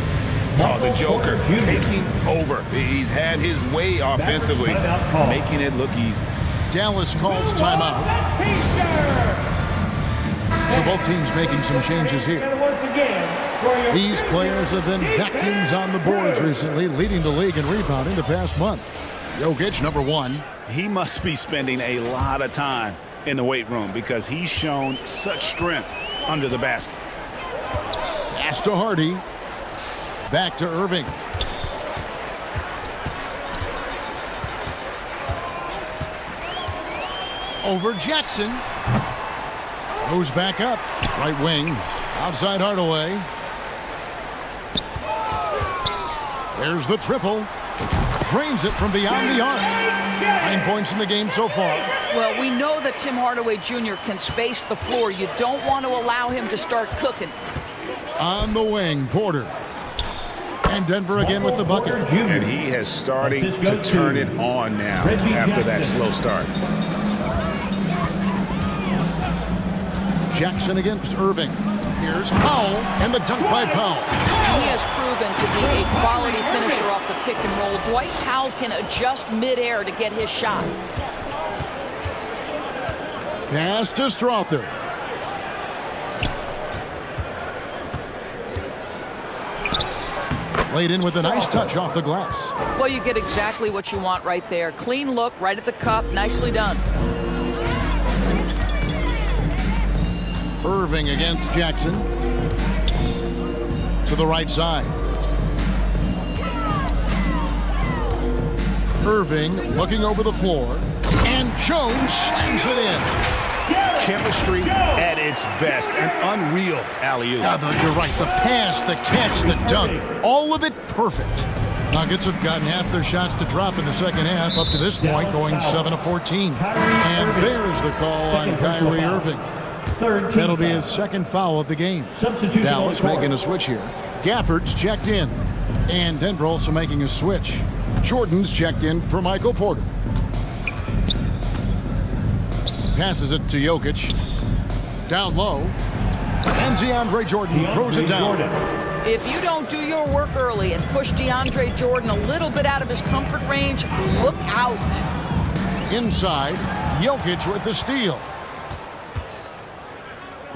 Speaker 2: Oh, the Joker taking over. He's had his way offensively, making it look easy.
Speaker 1: Dallas calls timeout. So both teams making some changes here. These players have been vacuums on the boards recently, leading the league in rebounding the past month. Jokic, number 1.
Speaker 4: He must be spending a lot of time in the weight room because he's shown such strength under the basket.
Speaker 1: Pass to Hardy. Back to Irving. Over Jackson. Goes back up. Right wing. Outside Hardaway. There's the triple. Drains it from beyond the arc. 9 points in the game so far.
Speaker 3: Well, we know that Tim Hardaway Jr. can space the floor. You don't want to allow him to start cooking.
Speaker 1: On the wing, Porter. And Denver again with the bucket.
Speaker 4: And he has starting to turn it on now after that slow start.
Speaker 1: Jackson against Irving. Here's Powell, and the dunk by Powell.
Speaker 3: He has proven to be a quality finisher off the pick and roll. Dwight Powell can adjust midair to get his shot.
Speaker 1: Pass to Strother. Laid in with a nice touch off the glass.
Speaker 3: Well, you get exactly what you want right there. Clean look, right at the cup, nicely done.
Speaker 1: Irving against Jackson. To the right side. Irving looking over the floor. And Jones slams it in.
Speaker 4: Chemistry at its best. An unreal alley-oop.
Speaker 1: You're right. The pass, the catch, the dunk. All of it perfect. Nuggets have gotten half their shots to drop in the second half up to this point, going 7 of 14. And there's the call on Kyrie Irving. That'll be his second foul of the game. Dallas making a switch here. Gafford's checked in. And Denver also making a switch. Jordan's checked in for Michael Porter. Passes it to Jokic. Down low. And DeAndre Jordan throws it down.
Speaker 3: If you don't do your work early and push DeAndre Jordan a little bit out of his comfort range, look out.
Speaker 1: Inside, Jokic with the steal.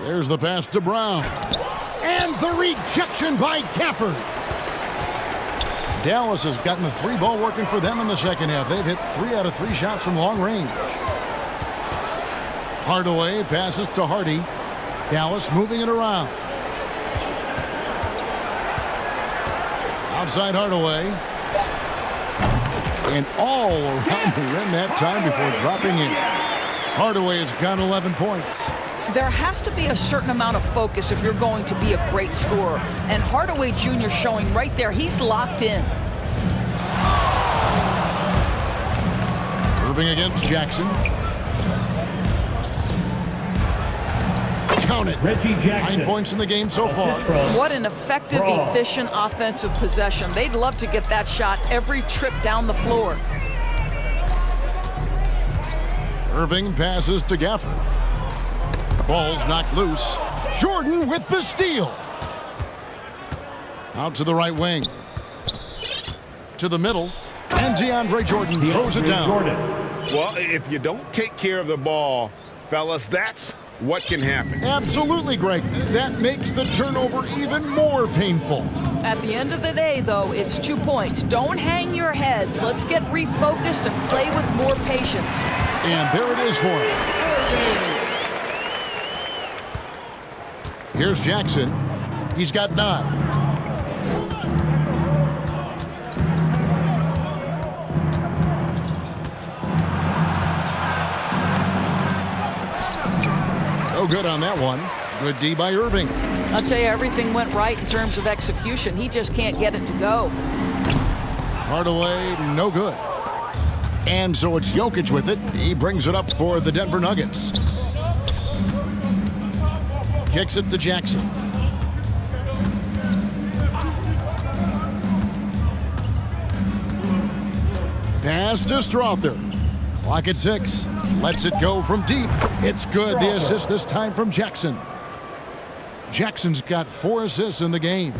Speaker 1: There's the pass to Brown. And the rejection by Gafford. Dallas has gotten the 3-ball working for them in the second half. They've hit 3 out of 3 shots from long range. Hardaway passes to Hardy. Dallas moving it around. Outside Hardaway. And all around the rim that time before dropping in. Hardaway has got 11 points.
Speaker 3: There has to be a certain amount of focus if you're going to be a great scorer. And Hardaway Jr. showing right there, he's locked in.
Speaker 1: Irving against Jackson. Count it. 9 points in the game so far.
Speaker 3: What an effective, efficient offensive possession. They'd love to get that shot every trip down the floor.
Speaker 1: Irving passes to Gafford. Ball's knocked loose. Jordan with the steal. Out to the right wing. To the middle. And DeAndre Jordan throws it down.
Speaker 4: Well, if you don't take care of the ball, fellas, that's what can happen.
Speaker 1: Absolutely, Greg. That makes the turnover even more painful.
Speaker 3: At the end of the day, though, it's 2 points. Don't hang your heads. Let's get refocused and play with more patience.
Speaker 1: And there it is for him. Here's Jackson. He's got 9. No good on that one. Good D by Irving.
Speaker 3: I'll tell you, everything went right in terms of execution. He just can't get it to go.
Speaker 1: Hardaway, no good. And so it's Jokic with it. He brings it up for the Denver Nuggets. Kicks it to Jackson. Pass to Strother. Clock at 6. Lets it go from deep. It's good. The assist this time from Jackson. Jackson's got 4 assists in the game.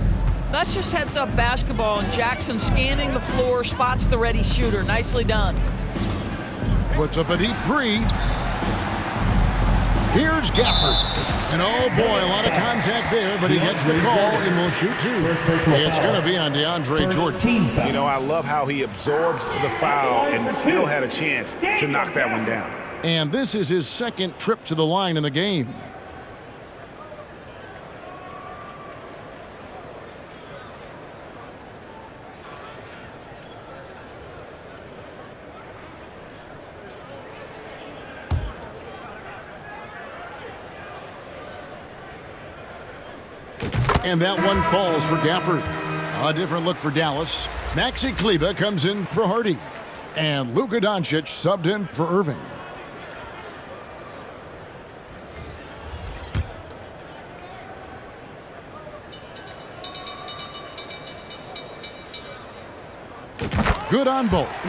Speaker 3: That's just heads-up basketball, and Jackson scanning the floor, spots the ready shooter. Nicely done.
Speaker 1: Puts up a deep 3. Here's Gafford. And oh boy, a lot of contact there, but he gets the call and will shoot 2. It's going to be on DeAndre Jordan.
Speaker 4: You know, I love how he absorbs the foul and still had a chance to knock that one down.
Speaker 1: And this is his second trip to the line in the game. And that one falls for Gafford. A different look for Dallas. Maxi Kleber comes in for Hardy. And Luka Doncic subbed in for Irving. Good on both.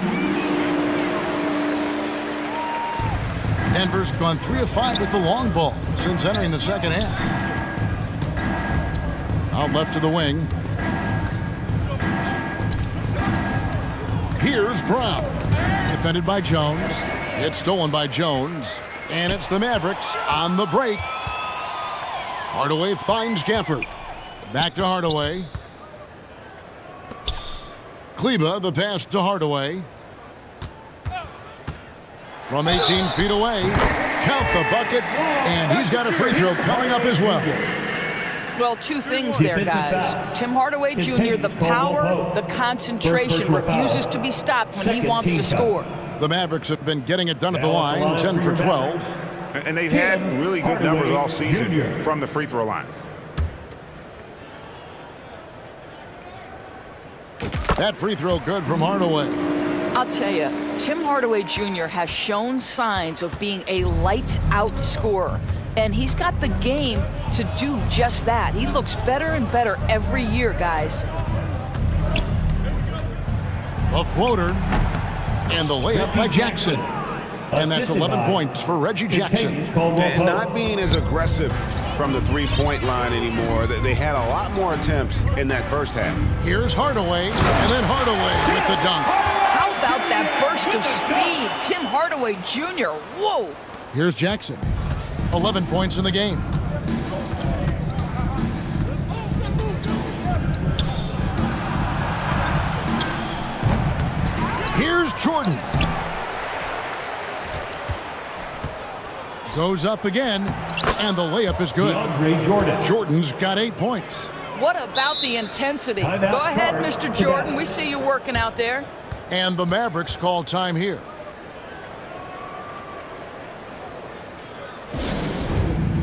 Speaker 1: Denver's gone 3 of 5 with the long ball since entering the second half. Out left to the wing. Here's Brown. Defended by Jones. It's stolen by Jones. And it's the Mavericks on the break. Hardaway finds Gafford. Back to Hardaway. Kleber, the pass to Hardaway. From 18 feet away. Count the bucket. And he's got a free throw coming up as well.
Speaker 3: Well, 2 things there, guys. Tim Hardaway Jr., the power, the concentration, refuses to be stopped when he wants to score.
Speaker 1: The Mavericks have been getting it done at the line, 10 for 12.
Speaker 4: And they've had really good numbers all season from the free throw line.
Speaker 1: That free throw good from Hardaway.
Speaker 3: I'll tell you, Tim Hardaway Jr. has shown signs of being a lights-out scorer, and he's got the game to do just that. He looks better and better every year, guys.
Speaker 1: A floater, and the layup by Jackson. And that's 11 points for Reggie Jackson.
Speaker 4: And not being as aggressive from the three-point line anymore. They had a lot more attempts in that first half.
Speaker 1: Here's Hardaway, and then Hardaway with the dunk.
Speaker 3: How about that burst of speed? Tim Hardaway Jr., whoa!
Speaker 1: Here's Jackson, 11 points in the game. Here's Jordan. Goes up again, and the layup is good. Jordan's got 8 points.
Speaker 3: What about the intensity? Go ahead, Mr. Jordan. We see you working out there.
Speaker 1: And the Mavericks call time here.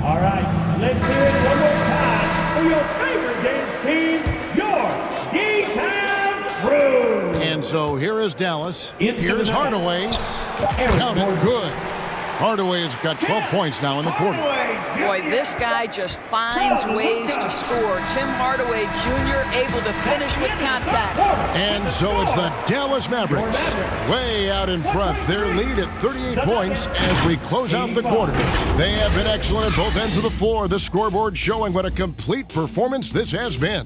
Speaker 7: All right, let's hear it one more time for your favorite dance team, your D-Town Crew.
Speaker 1: And so here is Dallas.
Speaker 7: Into
Speaker 1: Here's
Speaker 7: the
Speaker 1: Hardaway. Count it, good. Hardaway has got 12 points now in the quarter.
Speaker 3: Boy, this guy just finds ways to score. Tim Hardaway Jr. able to finish with contact.
Speaker 1: And so it's the Dallas Mavericks way out in front. Their lead at 38 points as we close out the quarter. They have been excellent at both ends of the floor. The scoreboard showing what a complete performance this has been.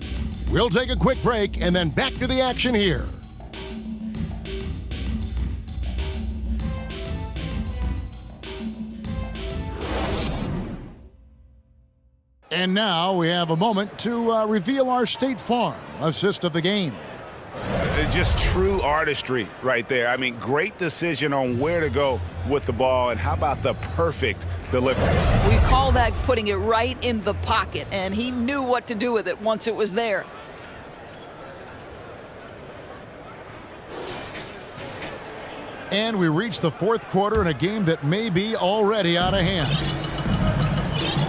Speaker 1: We'll take a quick break and then back to the action here. And now we have a moment to reveal our State Farm assist of the game.
Speaker 4: Just true artistry right there. I mean, great decision on where to go with the ball, and how about the perfect delivery?
Speaker 3: We call that putting it right in the pocket, and he knew what to do with it once it was there.
Speaker 1: And we reach the fourth quarter in a game that may be already out of hand.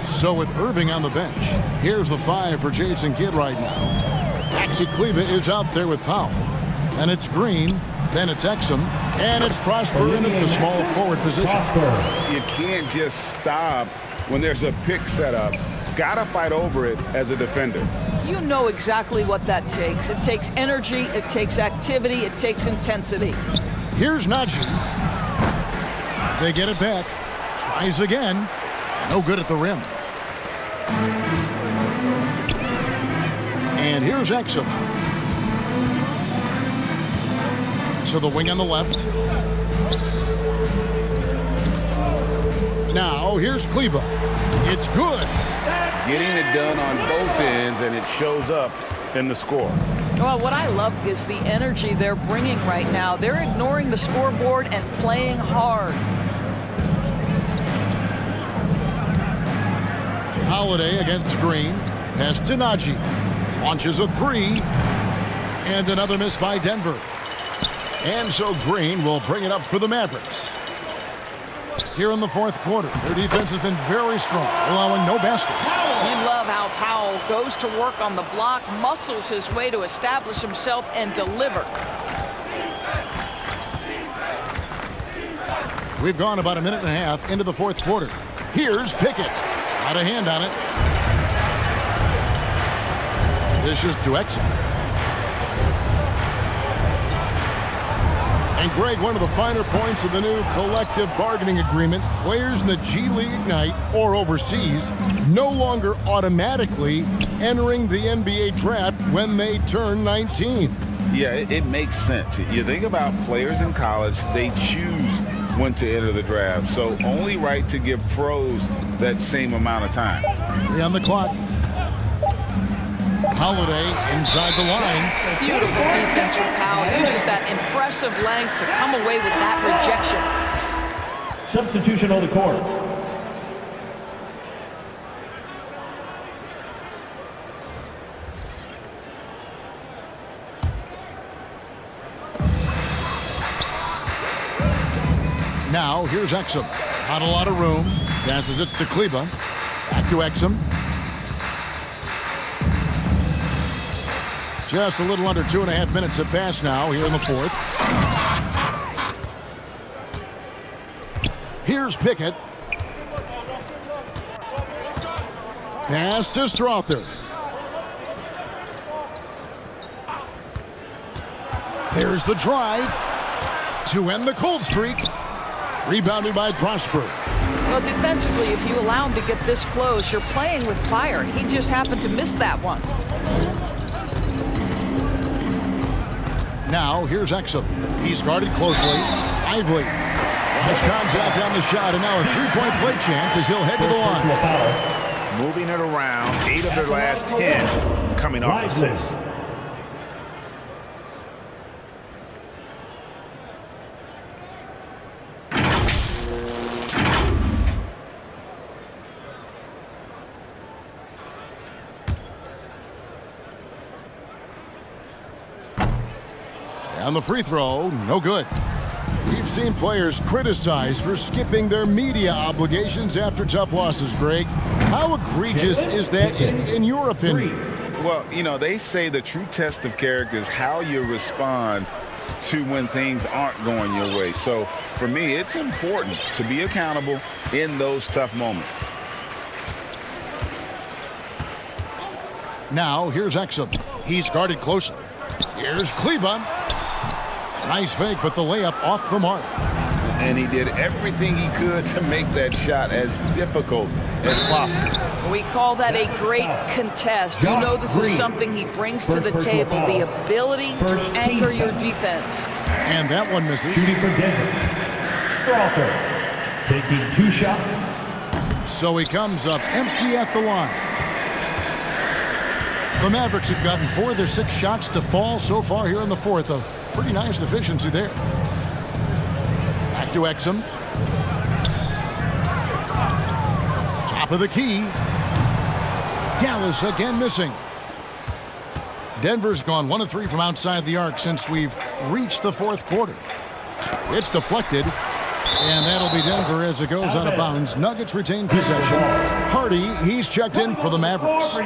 Speaker 1: So with Irving on the bench, here's the 5 for Jason Kidd right now. Maxi Kleba is out there with Powell. And it's Green, then it's Exum, and it's Prosper in the small forward position.
Speaker 4: You can't just stop when there's a pick set up. Gotta fight over it as a defender.
Speaker 3: You know exactly what that takes. It takes energy, it takes activity, it takes intensity.
Speaker 1: Here's Najee. They get it back. Tries again. No good at the rim. And here's Exum. To the wing on the left. Now here's Kleba. It's good.
Speaker 4: Getting it done on both ends, and it shows up in the score.
Speaker 3: Well, what I love is the energy they're bringing right now. They're ignoring the scoreboard and playing hard.
Speaker 1: Holiday against Green. Pass to Najee. Launches a 3. And another miss by Denver. And so Green will bring it up for the Mavericks. Here in the fourth quarter, their defense has been very strong, allowing no baskets.
Speaker 3: You love how Powell goes to work on the block, muscles his way to establish himself and deliver.
Speaker 1: We've gone about a minute and a half into the fourth quarter. Here's Pickett. Out of hand on it. This is to Exum. And Greg, one of the finer points of the new collective bargaining agreement, players in the G League Ignite or overseas no longer automatically entering the NBA draft when they turn 19.
Speaker 4: Yeah, it makes sense. You think about players in college, they choose when to enter the draft. So only right to give pros that same amount of time.
Speaker 1: 3 on the clock. Holiday inside the line.
Speaker 3: Beautiful defense from Powell. Uses that impressive length to come away with that rejection.
Speaker 7: Substitution on the court.
Speaker 1: Now here's Exum. Not a lot of room. Passes it to Kleba. Back to Exum. Just a little under 2.5 minutes have passed now here in the fourth. Here's Pickett. Pass to Strother. There's the drive to end the cold streak. Rebounded by Prosper.
Speaker 3: Well, defensively, if you allow him to get this close, you're playing with fire. He just happened to miss that one.
Speaker 1: Now, here's Exum. He's guarded closely. Lively has contact on the shot, and now a three-point play chance as he'll head to the line.
Speaker 4: Moving it around, 8 of their last 10 coming off assists.
Speaker 1: And the free throw, no good. We've seen players criticized for skipping their media obligations after tough losses, Greg. How egregious is that in your opinion?
Speaker 2: Well, you know, they say the true test of character is how you respond to when things aren't going your way. So, for me, it's important to be accountable in those tough moments.
Speaker 1: Now, here's Exum. He's guarded closely. Here's Kleba. Nice fake, but the layup off the mark.
Speaker 2: And he did everything he could to make that shot as difficult as possible.
Speaker 3: We call that a great contest. You know this is something he brings to the table, the ability to anchor your defense.
Speaker 1: And that one misses.
Speaker 7: Shooting for Denver. Strother taking 2 shots.
Speaker 1: So he comes up empty at the line. The Mavericks have gotten 4 of their 6 shots to fall so far here in the fourth. A pretty nice efficiency there. Back to Exum. Top of the key. Dallas again missing. Denver's gone 1 of 3 from outside the arc since we've reached the fourth quarter. It's deflected, and that'll be Denver as it goes out of bounds. Nuggets retain possession. Hardy, he's checked in for the Mavericks.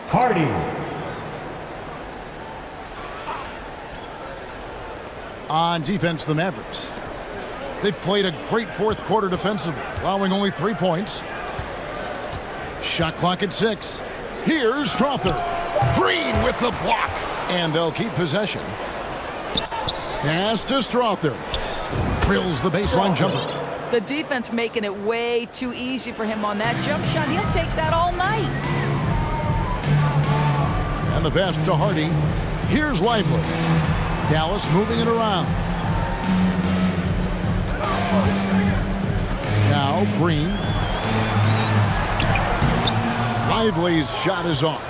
Speaker 7: Hardy.
Speaker 1: On defense, the Mavericks. They've played a great fourth quarter defensively, allowing only 3 points. Shot clock at 6. Here's Strother. Green with the block. And they'll keep possession. Pass to Strother. Drills the baseline jumper.
Speaker 3: The defense making it way too easy for him on that jump shot. He'll take that all night.
Speaker 1: And the pass to Hardy. Here's Lively. Dallas moving it around. Now Green. Lively's shot is off.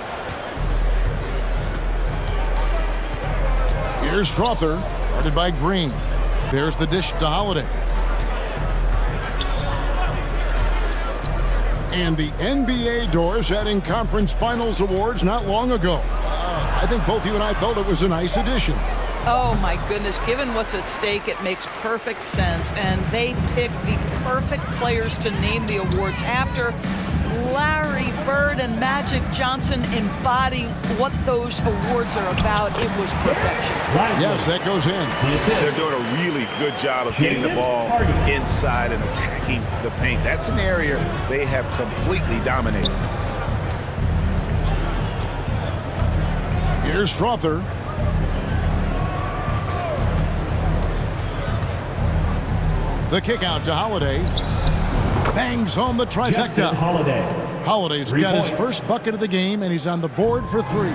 Speaker 1: Here's Strother, guarded by Green. There's the dish to Holiday. And the NBA doors adding conference finals awards not long ago. I think both you and I felt it was a nice addition.
Speaker 3: Oh my goodness, given what's at stake, it makes perfect sense. And they picked the perfect players to name the awards after. Larry Bird and Magic Johnson embody what those awards are about. It was perfection.
Speaker 1: Yes, that goes in.
Speaker 4: They're doing a really good job of getting the ball inside and attacking the paint. That's an area they have completely dominated.
Speaker 1: Here's Strother. The kick out to Holiday. Bangs home the trifecta. Holiday's got his first bucket of the game, and he's on the board for 3.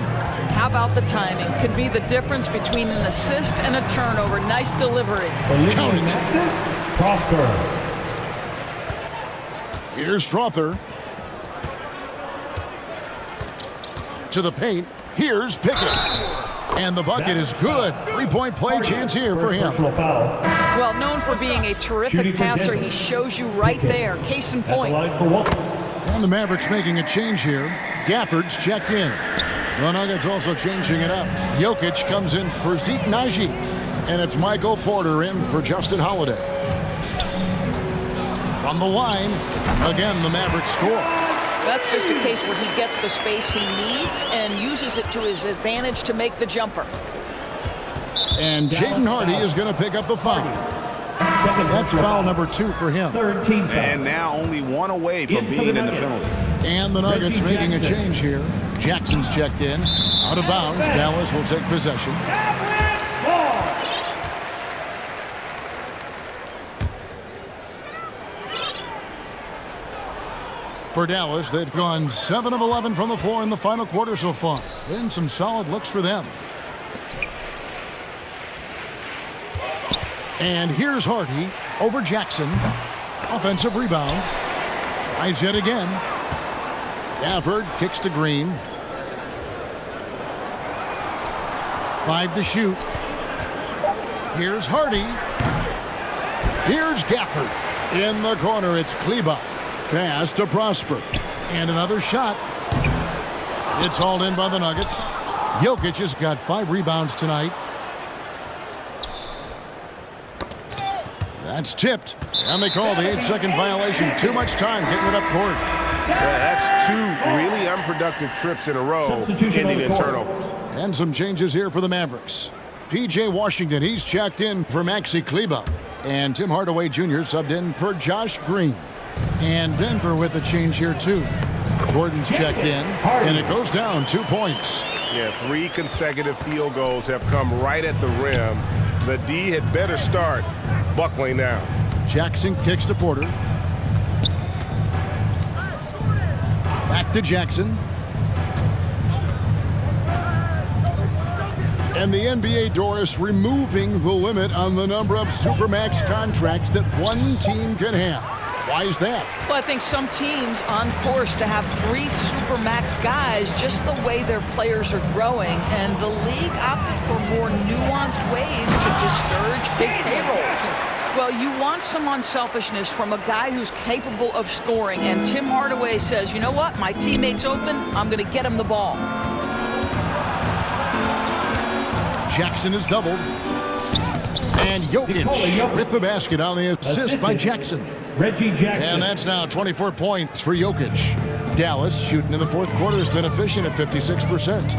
Speaker 3: How about the timing? Could be the difference between an assist and a turnover. Nice delivery.
Speaker 1: Count it.
Speaker 7: Prosper.
Speaker 1: Here's Strother. To the paint. Here's Pickett. And the bucket is good. 3-point play chance here for him.
Speaker 3: Well, known for being a terrific passer, he shows you right there. Case in point.
Speaker 1: And the Mavericks making a change here. Gafford's checked in. The Nuggets also changing it up. Jokic comes in for Zeke Naji. And it's Michael Porter in for Justin Holiday. From the line, again, the Mavericks score.
Speaker 3: That's just a case where he gets the space he needs and uses it to his advantage to make the jumper.
Speaker 1: And Jaden Hardy is going to pick up the foul. That's foul number 2 for him.
Speaker 7: Third team foul.
Speaker 4: And now only one away from being in the penalty.
Speaker 1: And the Nuggets making a change here. Jackson's checked in. Out of bounds. Dallas will take possession. For Dallas, they've gone 7 of 11 from the floor in the final quarter so far. Been some solid looks for them. And here's Hardy over Jackson. Offensive rebound. Tries yet again. Gafford kicks to Green. 5 to shoot. Here's Hardy. Here's Gafford. In the corner, it's Kleba. Pass to Prosper. And another shot. It's hauled in by the Nuggets. Jokic has got 5 rebounds tonight. That's tipped. And they call the 8-second violation. Too much time getting it up court.
Speaker 6: Yeah, that's 2 really unproductive trips in a row, ending in turnover.
Speaker 1: And some changes here for the Mavericks. P.J. Washington, he's checked in for Maxi Kleba. And Tim Hardaway Jr. subbed in for Josh Green. And Denver with a change here, too. Gordon's checked in, and it goes down 2 points.
Speaker 6: Yeah, 3 consecutive field goals have come right at the rim. The D had better start buckling down.
Speaker 1: Jackson kicks to Porter. Back to Jackson. And the NBA, Doris, removing the limit on the number of Supermax contracts that one team can have. Why is that?
Speaker 3: Well, I think some teams on course to have 3 Supermax guys just the way their players are growing, and the league opted for more nuanced ways to discourage big payrolls. Well, you want some unselfishness from a guy who's capable of scoring, and Tim Hardaway says, you know what, my teammate's open, I'm going to get him the ball.
Speaker 1: Jackson is doubled. And Jokic with the basket on the assist by Jackson.
Speaker 7: Reggie Jackson.
Speaker 1: And that's now 24 points for Jokic. Dallas shooting in the fourth quarter has been efficient at 56%.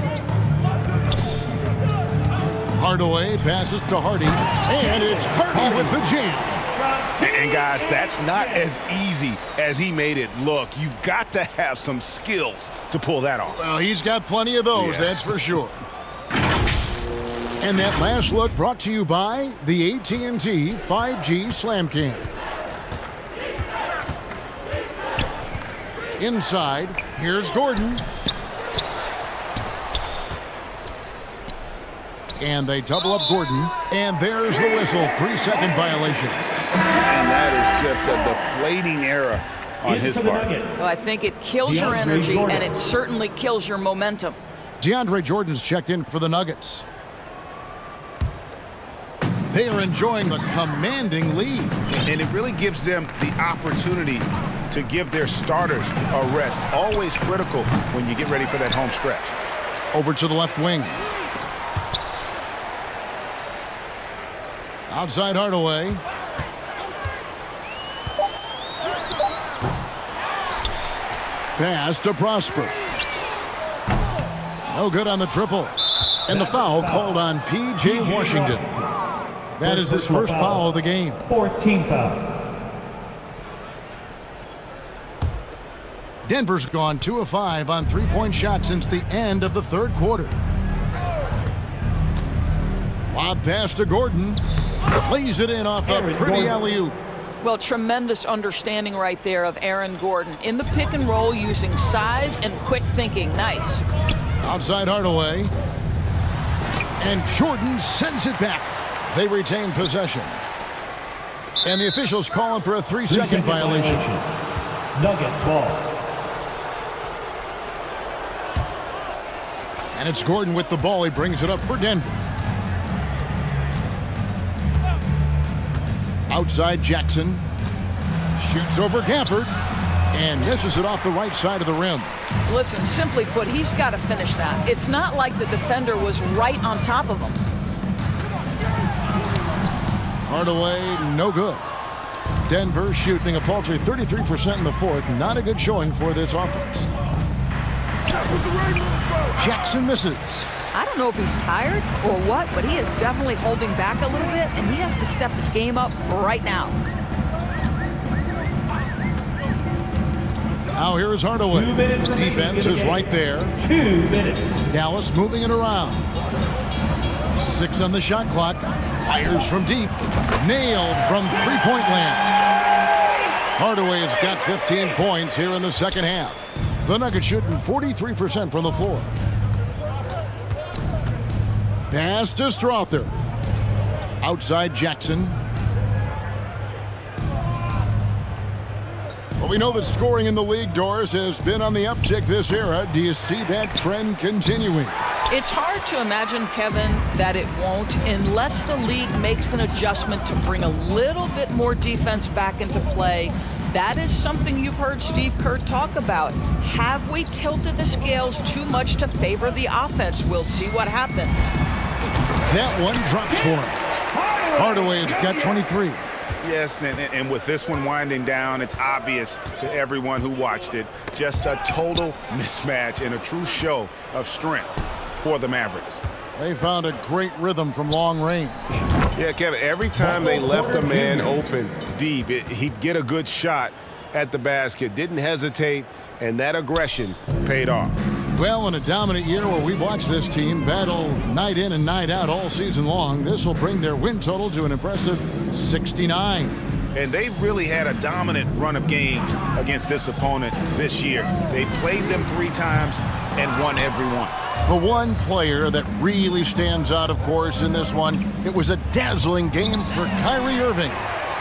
Speaker 1: Hardaway passes to Hardy, and it's Hardy with the jam.
Speaker 4: And guys, that's not as easy as he made it look. You've got to have some skills to pull that off.
Speaker 1: Well, he's got plenty of those, that's for sure. And that last look brought to you by the AT&T 5G Slam Cam. Inside, here's Gordon. And they double up Gordon. And there's the whistle, 3-second violation.
Speaker 4: And that is just a deflating error on his part.
Speaker 3: Well, I think it kills your energy, and it certainly kills your momentum.
Speaker 1: DeAndre Jordan's checked in for the Nuggets. They are enjoying a commanding lead.
Speaker 4: And it really gives them the opportunity to give their starters a rest. Always critical when you get ready for that home stretch.
Speaker 1: Over to the left wing. Outside Hardaway. Pass to Prosper. No good on the triple. And the foul called on P.J. Washington. That is his first foul of the game.
Speaker 7: 4th team foul.
Speaker 1: Denver's gone 2 of 5 on 3-point shots since the end of the third quarter. Lob pass to Gordon. Lays it in off a pretty alley-oop.
Speaker 3: Well, tremendous understanding right there of Aaron Gordon. In the pick and roll, using size and quick thinking. Nice.
Speaker 1: Outside Hardaway. And Jordan sends it back. They retain possession. And the officials calling for a 3-second violation.
Speaker 7: Nuggets ball.
Speaker 1: And it's Gordon with the ball. He brings it up for Denver. Outside Jackson. Shoots over Gafford. And misses it off the right side of the rim.
Speaker 3: Listen, simply put, he's got to finish that. It's not like the defender was right on top of him.
Speaker 1: Hardaway, no good. Denver shooting a paltry 33% in the fourth. Not a good showing for this offense. Jackson misses.
Speaker 3: I don't know if he's tired or what, but he is definitely holding back a little bit, and he has to step his game up right now.
Speaker 1: Now here is Hardaway. Defense is right there.
Speaker 7: 2 minutes.
Speaker 1: Dallas moving it around. 6 on the shot clock. Fires from deep. Nailed from three-point land. Hardaway has got 15 points here in the second half. The Nuggets shooting 43% from the floor. Pass to Strother. Outside Jackson. Well, we know that scoring in the league, Doris, has been on the uptick this era. Do you see that trend continuing?
Speaker 3: It's hard to imagine, Kevin, that it won't unless the league makes an adjustment to bring a little bit more defense back into play. That is something you've heard Steve Kerr talk about. Have we tilted the scales too much to favor the offense? We'll see what happens.
Speaker 1: That one drops for him. Hardaway has got 23.
Speaker 4: Yes, and with this one winding down, it's obvious to everyone who watched it. Just a total mismatch and a true show of strength for the Mavericks.
Speaker 1: They found a great rhythm from long range.
Speaker 6: Yeah, Kevin, every time they left a man open deep, he'd get a good shot at the basket. Didn't hesitate, and that aggression paid off.
Speaker 1: Well, in a dominant year where we've watched this team battle night in and night out all season long, this will bring their win total to an impressive 69.
Speaker 4: And they really had a dominant run of games against this opponent this year. They played them 3 times and won every one.
Speaker 1: The one player that really stands out, of course, in this one, it was a dazzling game for Kyrie Irving.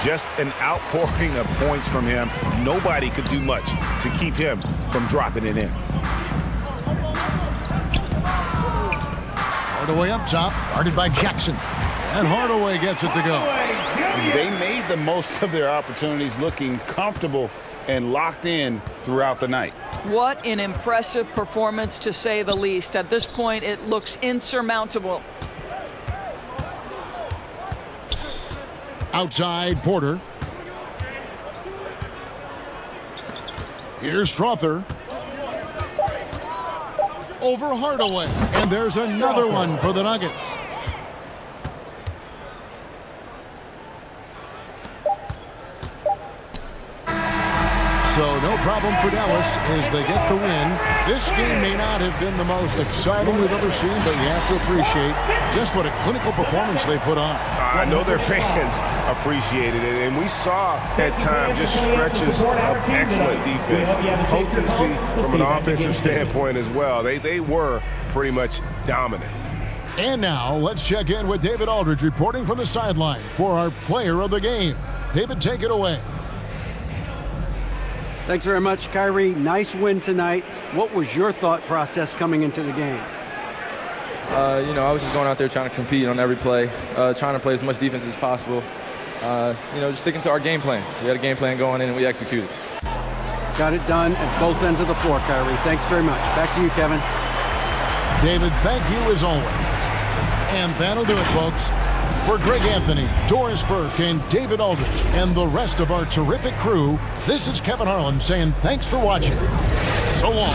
Speaker 4: Just an outpouring of points from him. Nobody could do much to keep him from dropping it in.
Speaker 1: Hardaway up top, guarded by Jackson. And Hardaway gets it to go.
Speaker 2: They made the most of their opportunities, looking comfortable and locked in throughout the night.
Speaker 3: What an impressive performance, to say the least. At this point, it looks insurmountable.
Speaker 1: Outside Porter. Here's Strother. Over Hardaway. And there's another one for the Nuggets. So no problem for Dallas as they get the win. This game may not have been the most exciting we've ever seen, but you have to appreciate just what a clinical performance they put on.
Speaker 6: I know their fans appreciated it, and we saw at times just stretches of excellent defense, potency from an offensive standpoint as well. They were pretty much dominant.
Speaker 1: And now let's check in with David Aldridge reporting from the sideline for our player of the game. David, take it away.
Speaker 5: Thanks very much, Kyrie. Nice win tonight. What was your thought process coming into the game?
Speaker 12: I was just going out there trying to compete on every play, trying to play as much defense as possible. Just sticking to our game plan. We had a game plan going in and we executed.
Speaker 5: Got it done at both ends of the floor, Kyrie. Thanks very much. Back to you, Kevin.
Speaker 1: David, thank you as always. And that'll do it, folks. For Greg Anthony, Doris Burke, and David Aldridge, and the rest of our terrific crew, this is Kevin Harlan saying thanks for watching. So long.